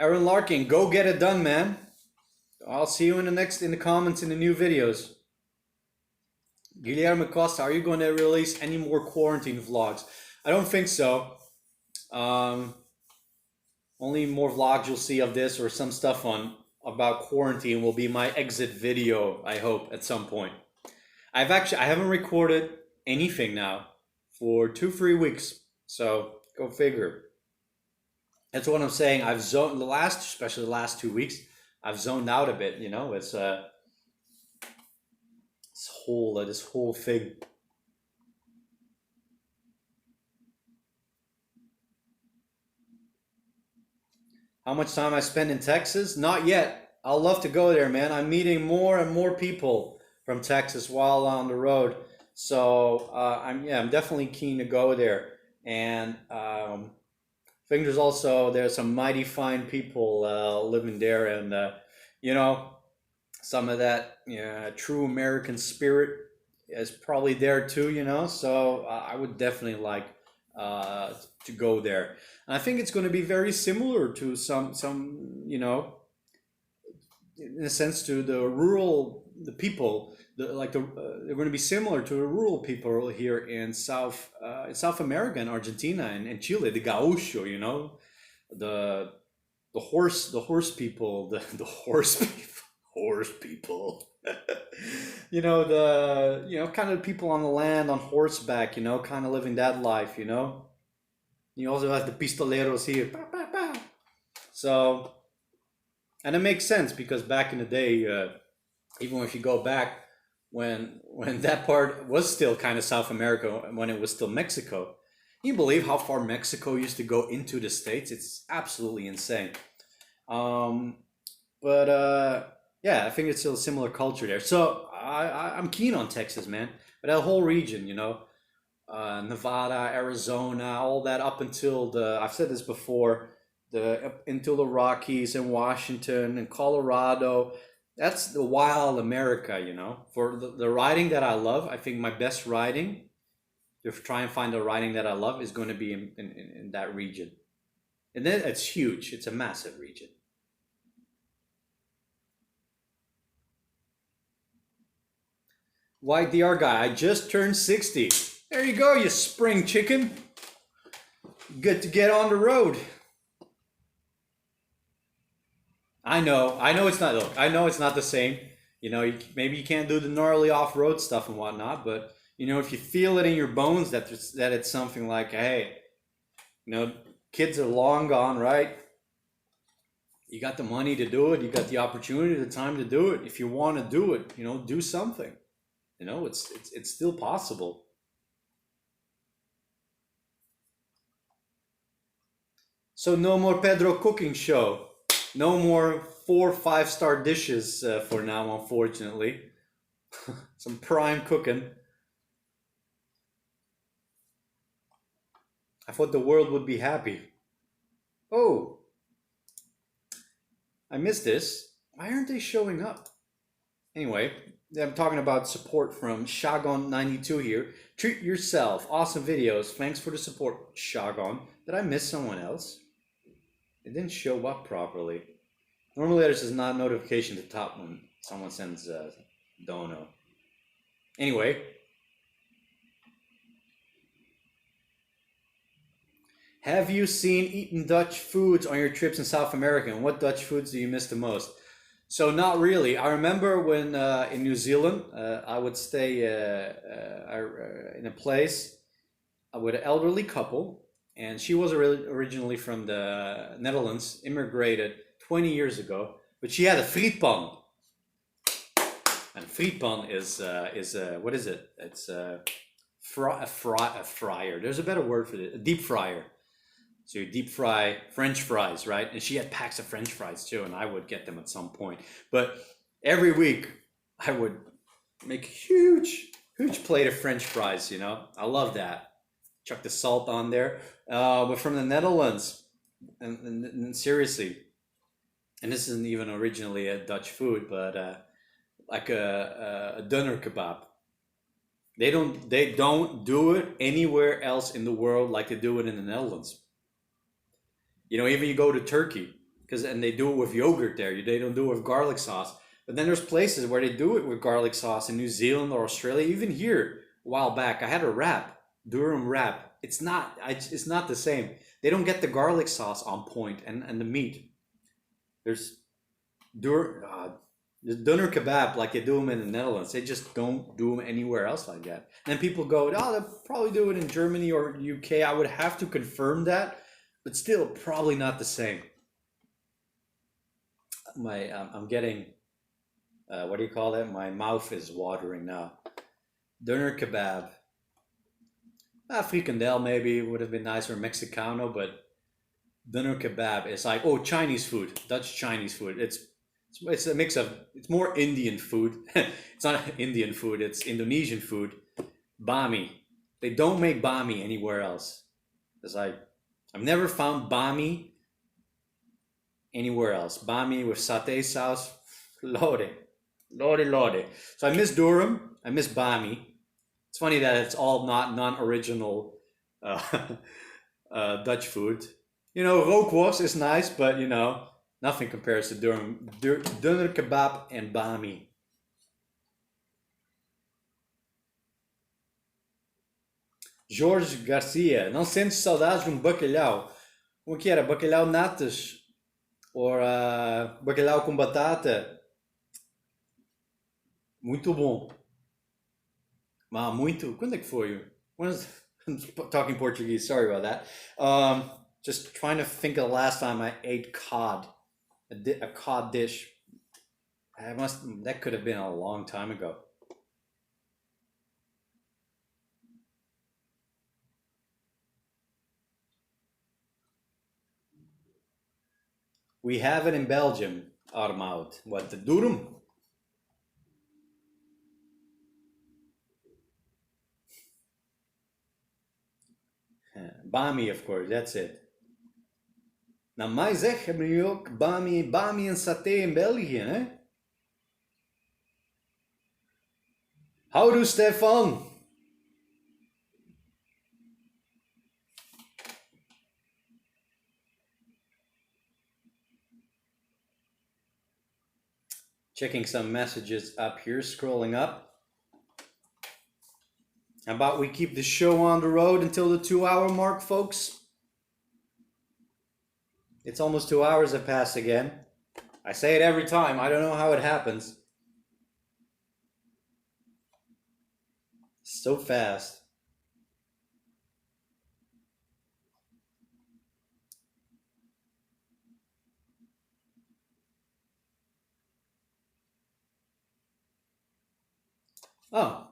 Aaron Larkin, go get it done, man. I'll see you in the comments in the new videos. Guilherme Costa, are you going to release any more quarantine vlogs? I don't think so. Only more vlogs you'll see of this, or some stuff about quarantine will be my exit video, I hope, at some point. I haven't recorded anything now for 2-3 weeks, so go figure. That's what I'm saying. I've zoned especially the last 2 weeks, I've zoned out a bit, you know. It's this whole thing. How much time I spend in Texas? Not yet. I'll love to go there, man. I'm meeting more and more people from Texas while on the road. So I'm definitely keen to go there. And I think there's some mighty fine people living there, and you know, some of that true American spirit is probably there too, you know. So I would definitely like to go there. And I think it's going to be very similar to some you know, in a sense, to the people. They're going to be similar to the rural people here in South America, in Argentina and Chile, the gaucho, you know, the horse people, the horse people. You know, kind of people on the land on horseback, you know, kind of living that life, you know. You also have the pistoleros here. Bah, bah, bah. So, and it makes sense because back in the day, even if you go back when that part was still kind of South America, when it was still Mexico, can you believe how far Mexico used to go into the States? It's absolutely insane. But yeah, I think it's still a similar culture there. So I'm keen on Texas, man. But that whole region, you know, Nevada, Arizona, all that up until I've said this before, until the Rockies and Washington and Colorado. That's the wild America, you know. For the riding that I love, I think my best riding, if try and find the riding that I love, is going to be in that region. And then it's huge. It's a massive region. White DR guy, I just turned 60. There you go, you spring chicken. Good to get on the road. I know it's not. Look, I know it's not the same. You know, maybe you can't do the gnarly off-road stuff and whatnot, but you know, if you feel it in your bones that it's something like, hey, you know, kids are long gone, right? You got the money to do it. You got the opportunity, the time to do it. If you want to do it, you know, do something. You know, it's still possible. So no more Pedro cooking show. No more 4 5-star dishes for now, unfortunately. Some prime cooking. I thought the world would be happy. Oh, I missed this. Why aren't they showing up? Anyway, I'm talking about support from Shagon92 here. Treat yourself. Awesome videos. Thanks for the support, Shagon. Did I miss someone else? It didn't show up properly. Normally there's just not notification at the top when someone sends dono. Anyway. Have you eaten Dutch foods on your trips in South America? And what Dutch foods do you miss the most? So not really. I remember when in New Zealand, I would stay in a place with an elderly couple. And she was originally from the Netherlands, immigrated 20 years ago. But she had a frietpan. And frietpan is what is it? It's a fryer. There's a better word for it. A deep fryer. So you deep fry French fries, right? And she had packs of French fries too, and I would get them at some point. But every week I would make a huge plate of French fries. You know, I love that. Chuck the salt on there. But from the Netherlands, and seriously, and this isn't even originally a Dutch food, but like a doner kebab. They don't do it anywhere else in the world like they do it in the Netherlands. You know, even you go to Turkey, and they do it with yogurt there. They don't do it with garlic sauce. But then there's places where they do it with garlic sauce in New Zealand or Australia. Even here, a while back, I had a wrap, Durham wrap. It's not the same. They don't get the garlic sauce on point and the meat. There's doner kebab like they do them in the Netherlands. They just don't do them anywhere else like that. And people go, oh, they'll probably do it in Germany or UK. I would have to confirm that, but still probably not the same. I'm getting, what do you call it? My mouth is watering now. Doner kebab. Frikandel maybe would have been nicer, Mexicano, but doner kebab is like, oh, Chinese food, Dutch Chinese food. It's a mix of, it's more Indian food. It's not Indian food, it's Indonesian food. Bami. They don't make bami anywhere else. It's like, I've never found bami anywhere else. Bami with satay sauce, lode. So I miss Durham, I miss bami. It's funny that it's all not non-original Dutch food. You know, rookworst is nice, but you know, nothing compares to doner kebab and bami. Jorge Garcia, não sente saudades de um bacalhau? Como que era? Bacalhau natas? Ou bacalhau com batata? Muito bom. Muito. Quando é que foi? I'm talking Portuguese, sorry about that. Just trying to think of the last time I ate cod. A cod dish. That could have been a long time ago. We have it in Belgium, Armoud. What, the durum? Bami, of course, that's it. Nou, mij zeg, hebben jullie ook bami en saté in België, hè? Houdoe, Stefan! Checking some messages up here, scrolling up. How about we keep the show on the road until the 2-hour mark, folks? It's almost 2 hours have passed again. I say it every time. I don't know how it happens. So fast. Oh,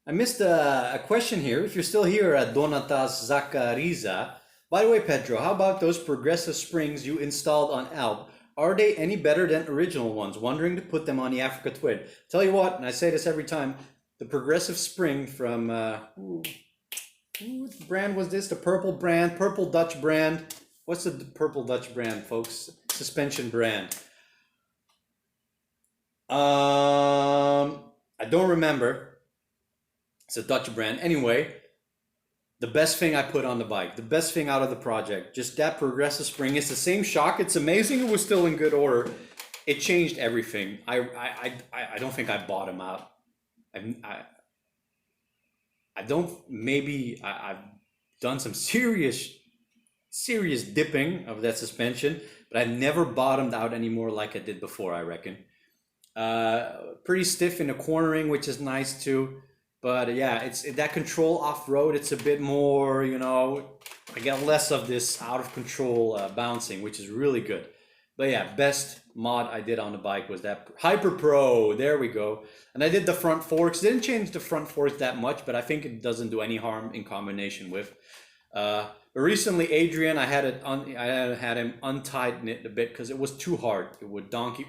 I missed a question here. If you're still here at Donatas Zakariza. By the way, Pedro, how about those progressive springs you installed on Alp? Are they any better than original ones? Wondering to put them on the Africa Twin. Tell you what, and I say this every time, the progressive spring from, what brand was this? The purple Dutch brand. What's the purple Dutch brand, folks? Suspension brand. I don't remember. It's a Dutch brand. Anyway, the best thing I put on the bike, the best thing out of the project, just that progressive spring. It's the same shock. It's amazing. It was still in good order. It changed everything. I don't think I bought them out. I've done some serious dipping of that suspension, but I've never bottomed out anymore like I did before, I reckon. Pretty stiff in the cornering, which is nice too. But yeah, it's that control off-road. It's a bit more, you know, I get less of this out of control bouncing, which is really good. But yeah, best mod I did on the bike was that Hyper Pro. There we go. And I did the front forks. Didn't change the front forks that much, but I think it doesn't do any harm in combination with. But recently, Adrian, I had him untighten it a bit because it was too hard. It would donkey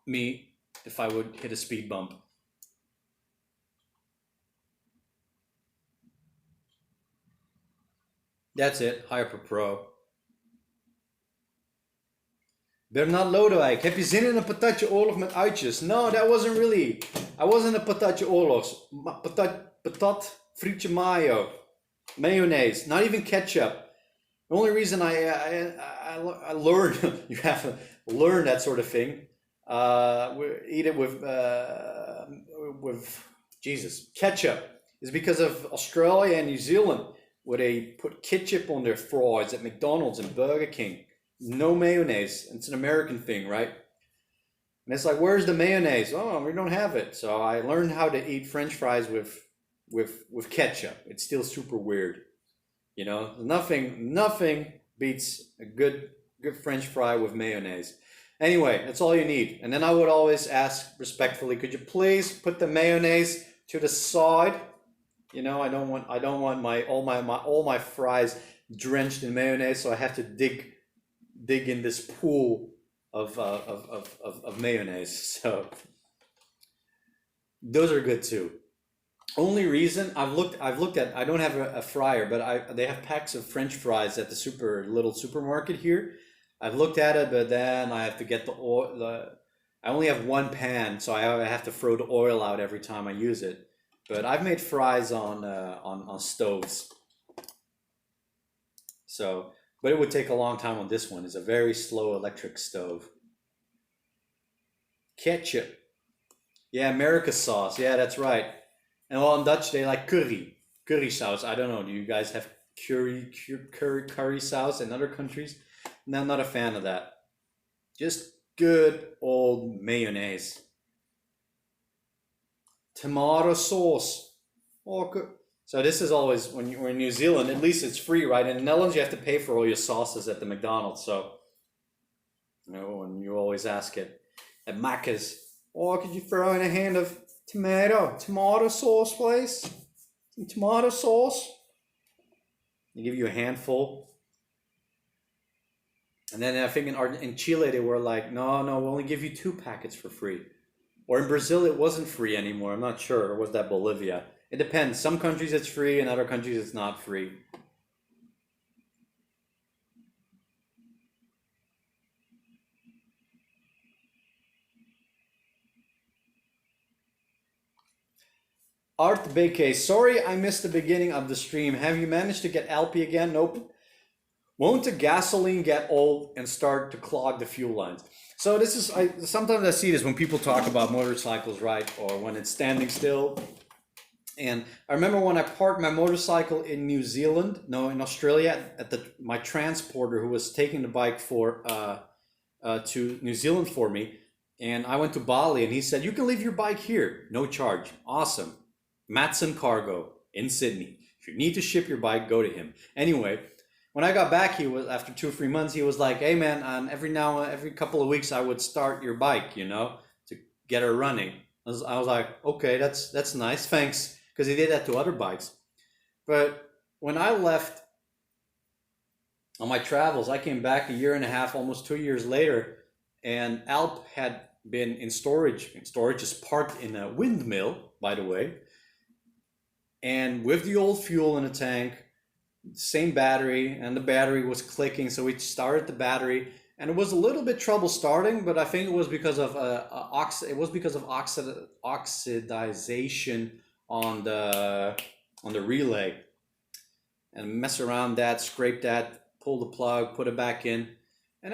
me if I would hit a speed bump. That's it, Hyper Pro. Bernard Lodewijk, heb je zin in een patatje oorlog met uitjes? No, that wasn't really. I wasn't a patatje oorlog. Patat, frietje mayo, mayonnaise, not even ketchup. The only reason I learned, you have to learn that sort of thing. Eat it with ketchup, is because of Australia and New Zealand, where they put ketchup on their fries at McDonald's and Burger King. No mayonnaise. It's an American thing, right? And it's like, where's the mayonnaise? Oh, we don't have it. So I learned how to eat French fries with ketchup. It's still super weird. You know, nothing beats a good French fry with mayonnaise. Anyway, that's all you need. And then I would always ask respectfully, could you please put the mayonnaise to the side? You know, I don't want all my fries drenched in mayonnaise, so I have to dig in this pool of mayonnaise. So those are good too. Only reason I've looked at, I don't have a fryer, but they have packs of French fries at the little supermarket here. I've looked at it, but then I have to get the oil. I only have one pan, so I have to throw the oil out every time I use it. But I've made fries on stoves. So, but it would take a long time on this one. It's a very slow electric stove. Ketchup. Yeah, America sauce. Yeah, that's right. And well, in Dutch they like curry sauce. I don't know. Do you guys have curry sauce in other countries? No, I'm not a fan of that. Just good old mayonnaise. Tomato sauce. Oh, good. So this is always, when you're in New Zealand, at least it's free, right? In the Netherlands, you have to pay for all your sauces at the McDonald's. So, you know, and you always ask it at Macca's, oh, could you throw in a hand of tomato sauce, please? Some tomato sauce. They give you a handful. And then I think in Chile, they were like, no, we'll only give you 2 packets for free. Or in Brazil, it wasn't free anymore. I'm not sure. Or was that Bolivia? It depends. Some countries it's free, and other countries it's not free. Art BK, sorry I missed the beginning of the stream. Have you managed to get Alpi again? Nope. Won't the gasoline get old and start to clog the fuel lines? So this is, sometimes I see this when people talk about motorcycles, right? Or when it's standing still. And I remember when I parked my motorcycle in New Zealand, no, in Australia, at my transporter who was taking the bike to New Zealand for me. And I went to Bali and he said, you can leave your bike here, no charge. Awesome. Matson Cargo in Sydney. If you need to ship your bike, go to him. Anyway, when I got back, after 2 or 3 months, he was like, hey man, every couple of weeks I would start your bike, you know, to get her running. I was like, okay, that's nice, thanks. Because he did that to other bikes. But when I left on my travels, I came back 1.5 years, almost 2 years later, and Alp had been in storage. Storage is parked in a windmill, by the way. And with the old fuel in the tank, same battery, and the battery was clicking, so we started the battery, and it was a little bit trouble starting, but I think it was because of oxidization on the relay, and mess around that, scrape that, pull the plug, put it back in, and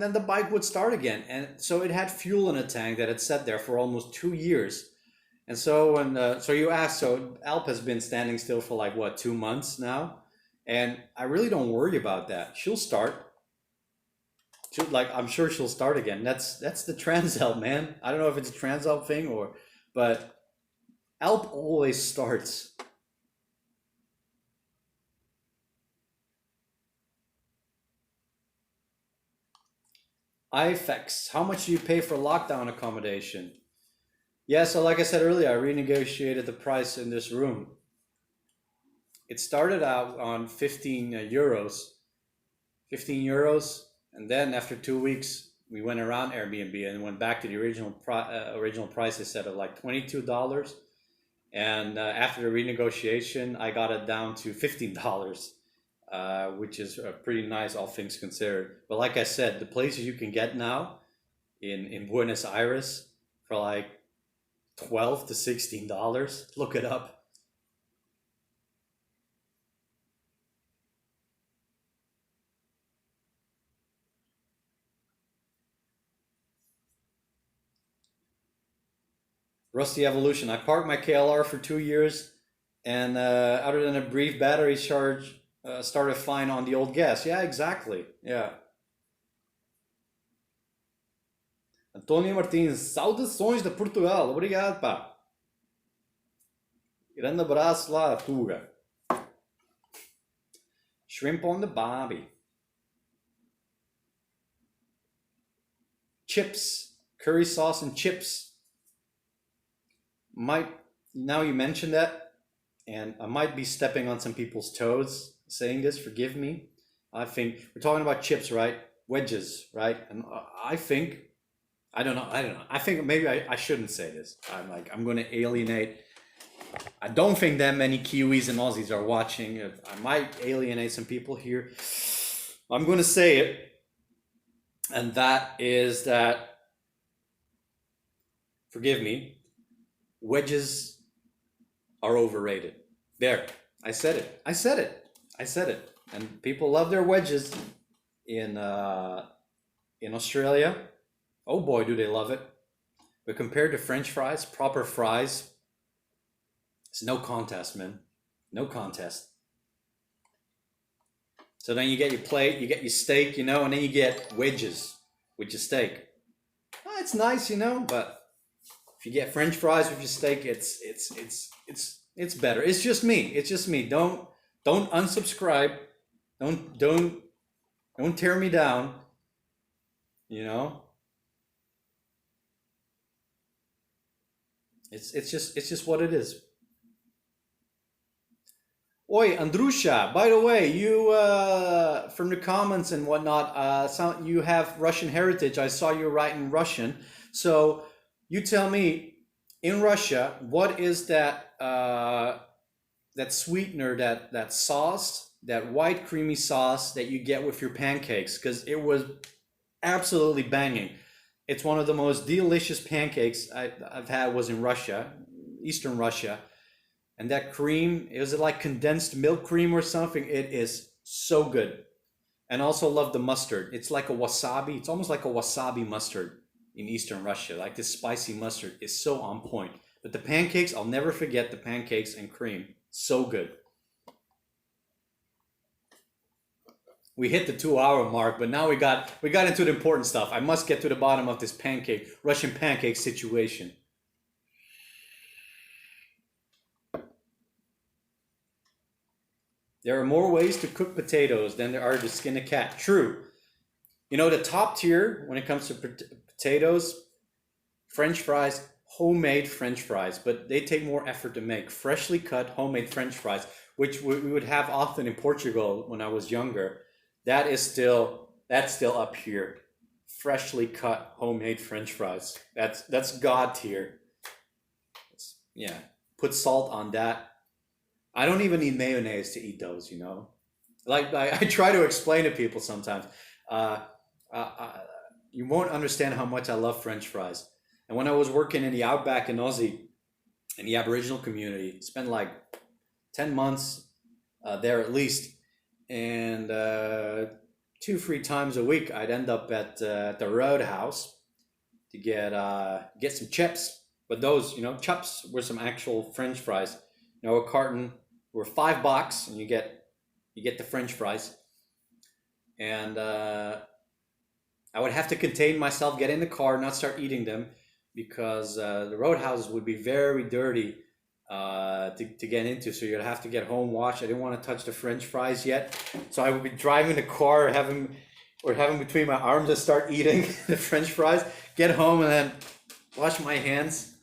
then the bike would start again. And so it had fuel in a tank that had sat there for almost 2 years. And so so you asked, so Alp has been standing still for like what, 2 months now, and I really don't worry about that. She'll start. I'm sure she'll start again. That's the Transalp, man. I don't know if it's a Transalp thing but Alp always starts. IFEX, how much do you pay for lockdown accommodation? Yeah, so like I said earlier, I renegotiated the price in this room. It started out on 15 euros, 15 euros, and then after 2 weeks, we went around Airbnb and went back to the original price they said of like $22. And after the renegotiation, I got it down to $15, which is pretty nice, all things considered. But like I said, the places you can get now in Buenos Aires for like $12 to $16, look it up. Rusty Evolution. I parked my KLR for 2 years, and other than a brief battery charge, started fine on the old gas. Yeah, exactly. Yeah. Antônio Martins, saudações de Portugal. Obrigado, pá. Grande abraço lá, Tuga. Shrimp on the barbie. Chips. Curry sauce and chips. Now you mention that, and I might be stepping on some people's toes saying this, forgive me. I think we're talking about chips, right? Wedges, right? And I think, I don't know. I think maybe I shouldn't say this. I'm going to alienate. I don't think that many Kiwis and Aussies are watching. I might alienate some people here. I'm going to say it. And that is that, forgive me, wedges are overrated. There, I said it. I said it. And people love their wedges in Australia. Oh boy, do they love it. But compared to French fries, proper fries, it's no contest, man. No contest. So then you get your plate, you get your steak, and then you get wedges with your steak. Oh, it's nice, but if you get French fries with your steak, it's better. It's just me. Don't unsubscribe. Don't tear me down. It's just what it is. Oi, Andrusha, by the way, you from the comments and whatnot, you have Russian heritage. I saw you writing Russian. So you tell me, in Russia, what is that sweetener, that sauce, that white creamy sauce that you get with your pancakes? Because it was absolutely banging. It's one of the most delicious pancakes I've had was in Russia, Eastern Russia. And that cream, is it like condensed milk cream or something? It is so good. And also love the mustard. It's like a wasabi. It's almost like a wasabi mustard in Eastern Russia. Like this spicy mustard is so on point. But the pancakes, I'll never forget the pancakes and cream. So good. We hit the 2-hour mark, but now we got into the important stuff. I must get to the bottom of this Russian pancake situation. There are more ways to cook potatoes than there are to skin a cat. True. The top tier when it comes to potatoes, French fries, homemade French fries, but they take more effort to make. Freshly cut homemade French fries, which we would have often in Portugal when I was younger. That's still up here. Freshly cut homemade French fries. That's God tier. Yeah. Put salt on that. I don't even need mayonnaise to eat those, Like I try to explain to people sometimes. You won't understand how much I love French fries. And when I was working in the outback in Aussie, in the Aboriginal community, spent like 10 months there at least. And 2-3 times a week, I'd end up at the Roadhouse to get some chips. But those, chips were some actual French fries. A carton were $5, and you get the French fries. And I would have to contain myself, get in the car, not start eating them, because the Roadhouses would be very dirty to get into. So you'd have to get home washed. I didn't want to touch the French fries yet, so I would be driving the car, having or have them between my arms and start eating the French fries. Get home and then wash my hands.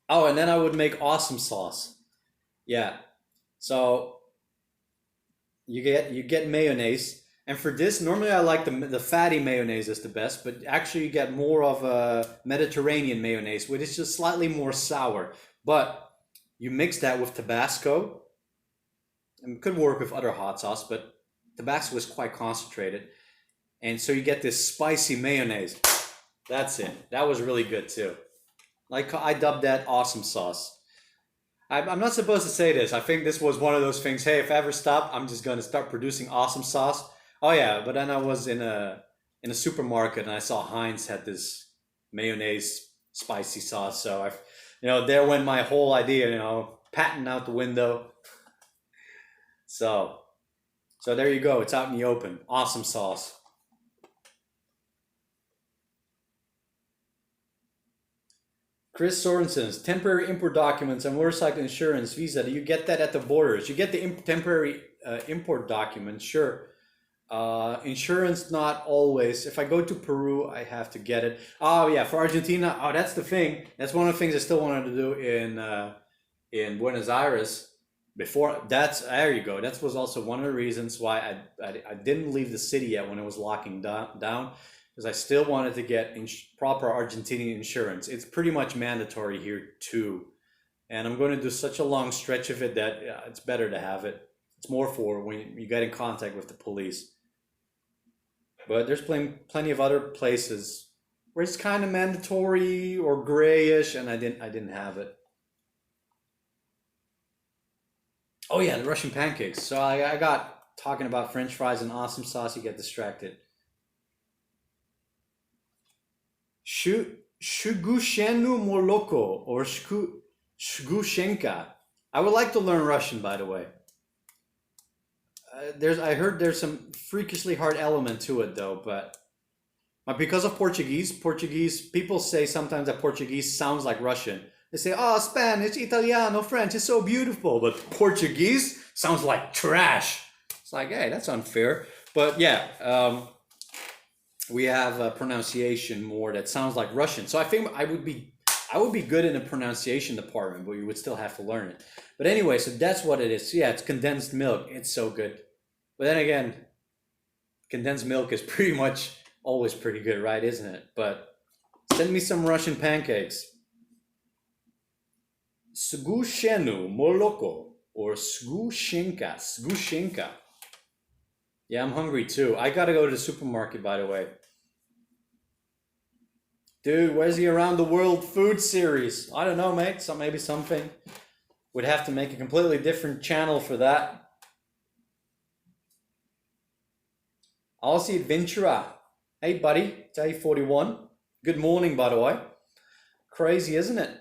Oh, and then I would make awesome sauce. Yeah. So you get mayonnaise, and for this, normally I like the fatty mayonnaise is the best, but actually you get more of a Mediterranean mayonnaise, which is just slightly more sour. But you mix that with Tabasco, and it could work with other hot sauce, but Tabasco is quite concentrated, and so you get this spicy mayonnaise. That's it. That was really good too. Like I dubbed that awesome sauce. I'm not supposed to say this. I think this was one of those things. Hey, if I ever stop, I'm just gonna start producing awesome sauce. Oh yeah, but then I was in a supermarket and I saw Heinz had this mayonnaise spicy sauce. So there went my whole idea. Patent out the window. So there you go. It's out in the open. Awesome sauce. Chris Sorensen's temporary import documents and motorcycle insurance visa. Do you get that at the borders? You get the temporary import documents, sure. Insurance, not always. If I go to Peru, I have to get it. Oh yeah, for Argentina. Oh, that's the thing. That's one of the things I still wanted to do in Buenos Aires. There you go. That was also one of the reasons why I didn't leave the city yet when it was locking down. Because I still wanted to get proper Argentinian insurance. It's pretty much mandatory here too. And I'm going to do such a long stretch of it that it's better to have it. It's more for when you get in contact with the police. But there's plenty of other places where it's kind of mandatory or grayish, and I didn't have it. Oh yeah, the Russian pancakes. So I got talking about French fries and awesome sauce. You get distracted. Shugushenu Moloko or Shgushenka. I would like to learn Russian, by the way. I heard there's some freakishly hard element to it though, but because of Portuguese people say sometimes that Portuguese sounds like Russian. They say, "Oh, Spanish, Italiano, French is so beautiful," but Portuguese sounds like trash. It's like, hey, that's unfair. But yeah. We have a pronunciation more that sounds like Russian. So I think I would be good in the pronunciation department, but you would still have to learn it. But anyway, so that's what it is. Yeah, it's condensed milk. It's so good. But then again, condensed milk is pretty much always pretty good, right? Isn't it? But send me some Russian pancakes. Sgushenu moloko or Sgushenka. Yeah, I'm hungry too. I gotta go to the supermarket, by the way. Dude, where's the Around the World food series? I don't know, mate. So maybe something. Would have to make a completely different channel for that. Aussie Adventurer. Hey, buddy. Day 41. Good morning, by the way. Crazy, isn't it?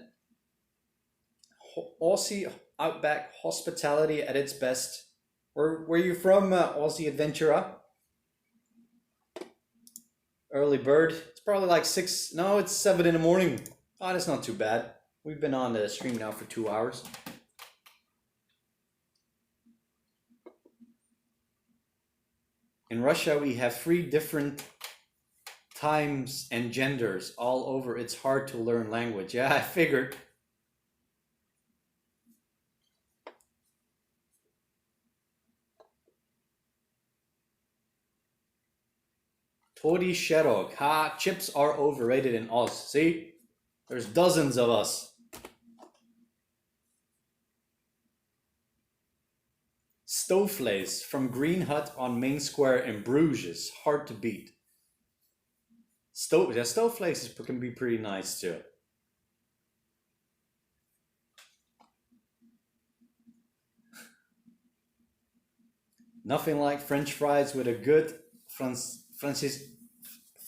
Aussie Outback hospitality at its best. Where you from, Aussie Adventurer? Early bird. It's probably like 6. No, it's 7 in the morning. Oh, that's not too bad. We've been on the stream now for 2 hours. In Russia, we have 3 different times and genders all over. It's hard to learn language. Yeah, I figured. Tori Sherok. Ha, chips are overrated in Oz. See? There's dozens of us. Stoveflays from Green Hut on Main Square in Bruges. Hard to beat. Stoveflays can be pretty nice too. Nothing like French fries with a good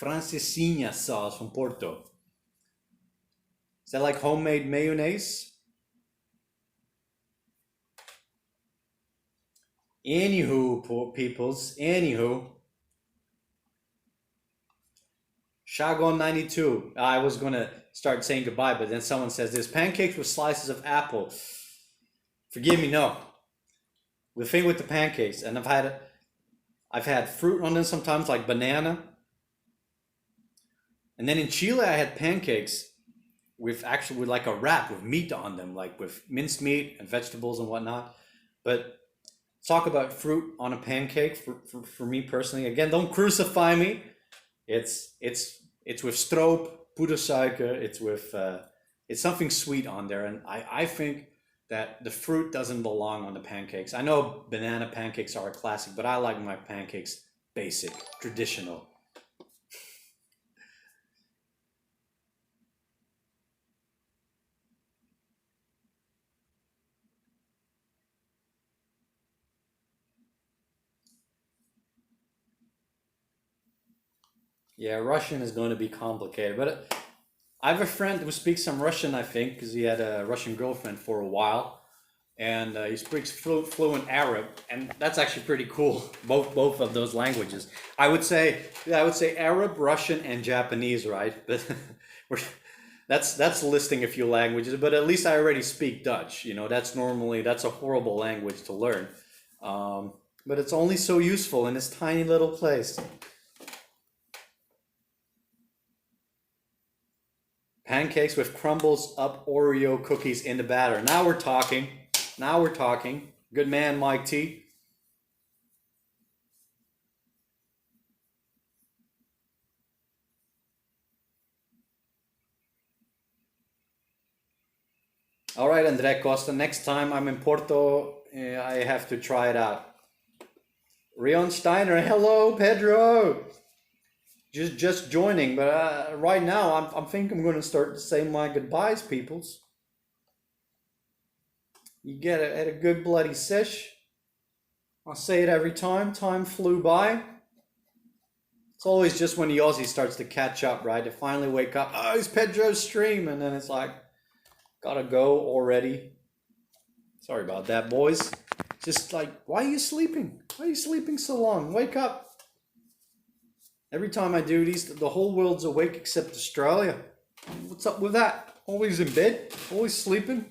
Francesinha sauce from Porto. Is that like homemade mayonnaise? Anywho, poor peoples. Anywho. Shagon92. I was going to start saying goodbye, but then someone says this. Pancakes with slices of apple. Forgive me, no. The thing with the pancakes, and I've had it. I've had fruit on them sometimes, like banana. And then in Chile, I had pancakes with actually with like a wrap with meat on them, like with minced meat and vegetables and whatnot. But talk about fruit on a pancake for me personally. Again, don't crucify me. It's with stroop, pudersuiker. It's something sweet on there, and I think that the fruit doesn't belong on the pancakes. I know banana pancakes are a classic, but I like my pancakes basic, traditional. Yeah, Russian is going to be complicated, but I have a friend who speaks some Russian, I think, because he had a Russian girlfriend for a while, and he speaks fluent Arab, and that's actually pretty cool. Both of those languages. I would say Arab, Russian, and Japanese, right? But we're, that's listing a few languages. But at least I already speak Dutch. You know, that's a horrible language to learn, but it's only so useful in this tiny little place. Pancakes with crumbles up Oreo cookies in the batter. Now we're talking. Now we're talking. Good man, Mike T. All right, Andre Costa. Next time I'm in Porto, I have to try it out. Rion Steiner. Hello, Pedro. Just joining, but right now I'm thinking I'm going to start to say my goodbyes, peoples. You get it at a good bloody sesh. I say it every time. Time flew by. It's always just when the Aussie starts to catch up, right? They finally wake up. Oh, it's Pedro's stream, and then it's like, gotta go already. Sorry about that, boys. Just like, why are you sleeping? Why are you sleeping so long? Wake up. Every time I do these, the whole world's awake except Australia. What's up with that? Always in bed? Always sleeping?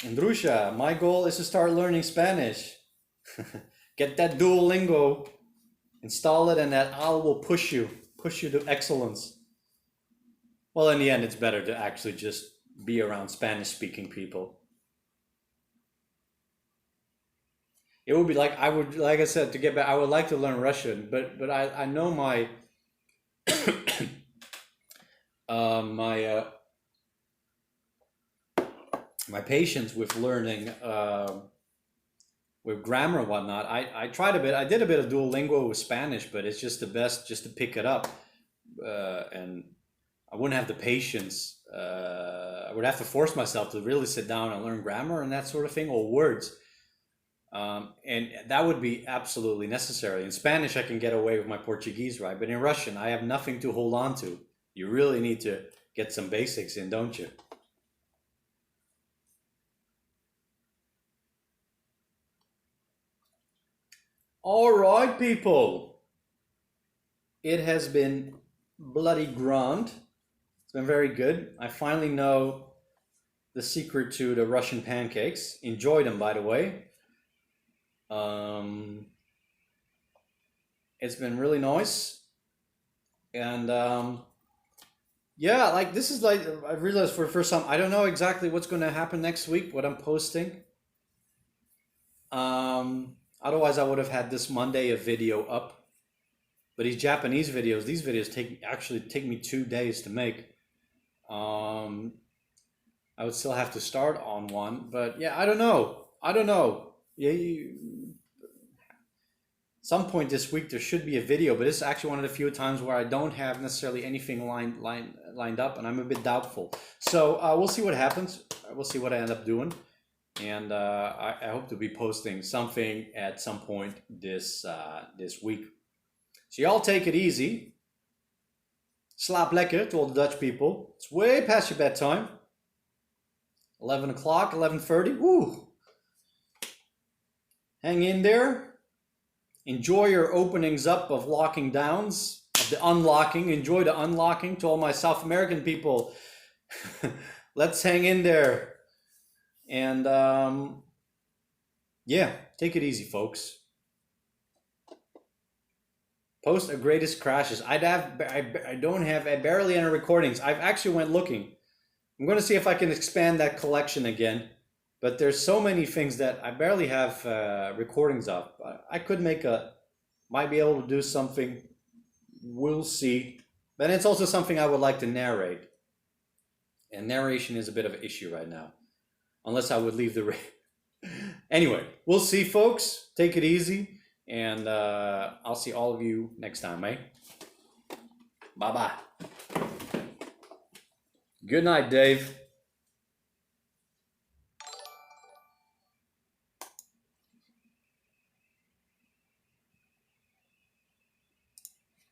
Andrusha, my goal is to start learning Spanish. Get that Duolingo, install it, and that owl will push you to excellence. Well, in the end, it's better to actually just be around Spanish-speaking people. It would be like like I said, to get back. I would like to learn Russian, but I know my my my patience with learning with grammar and whatnot. I tried a bit. I did a bit of Duolingo with Spanish, but it's just the best just to pick it up, and I wouldn't have the patience. I would have to force myself to really sit down and learn grammar and that sort of thing, or words. And that would be absolutely necessary. In Spanish, I can get away with my Portuguese, right? But in Russian, I have nothing to hold on to. You really need to get some basics in, don't you? All right, people. It has been bloody grand. It's been very good. I finally know the secret to the Russian pancakes. Enjoy them, by the way. It's been really nice, and yeah, like this is like I realized for the first time I don't know exactly what's going to happen next week, what I'm posting. Otherwise, I would have had this Monday a video up, but these Japanese videos, these videos actually take me 2 days to make. I would still have to start on one, but yeah, I don't know. I don't know. Yeah, some point this week there should be a video, but this is actually one of the few times where I don't have necessarily anything lined up, and I'm a bit doubtful. So we'll see what happens. We'll see what I end up doing, and I hope to be posting something at some point this week. So y'all take it easy. Slaap lekker to all the Dutch people. It's way past your bedtime. 11 o'clock, 11:30. Woo! Hang in there. Enjoy your openings up of locking downs, of the unlocking. Enjoy the unlocking to all my South American people. let's hang in there. And yeah, take it easy, folks. Post a greatest crashes. I don't have barely any recordings. I've actually went looking. I'm going to see if I can expand that collection again. But there's so many things that I barely have recordings of. I could might be able to do something. We'll see. But it's also something I would like to narrate. And narration is a bit of an issue right now. Unless I would leave the... Anyway, we'll see, folks. Take it easy. And I'll see all of you next time, eh? Bye-bye. Good night, Dave.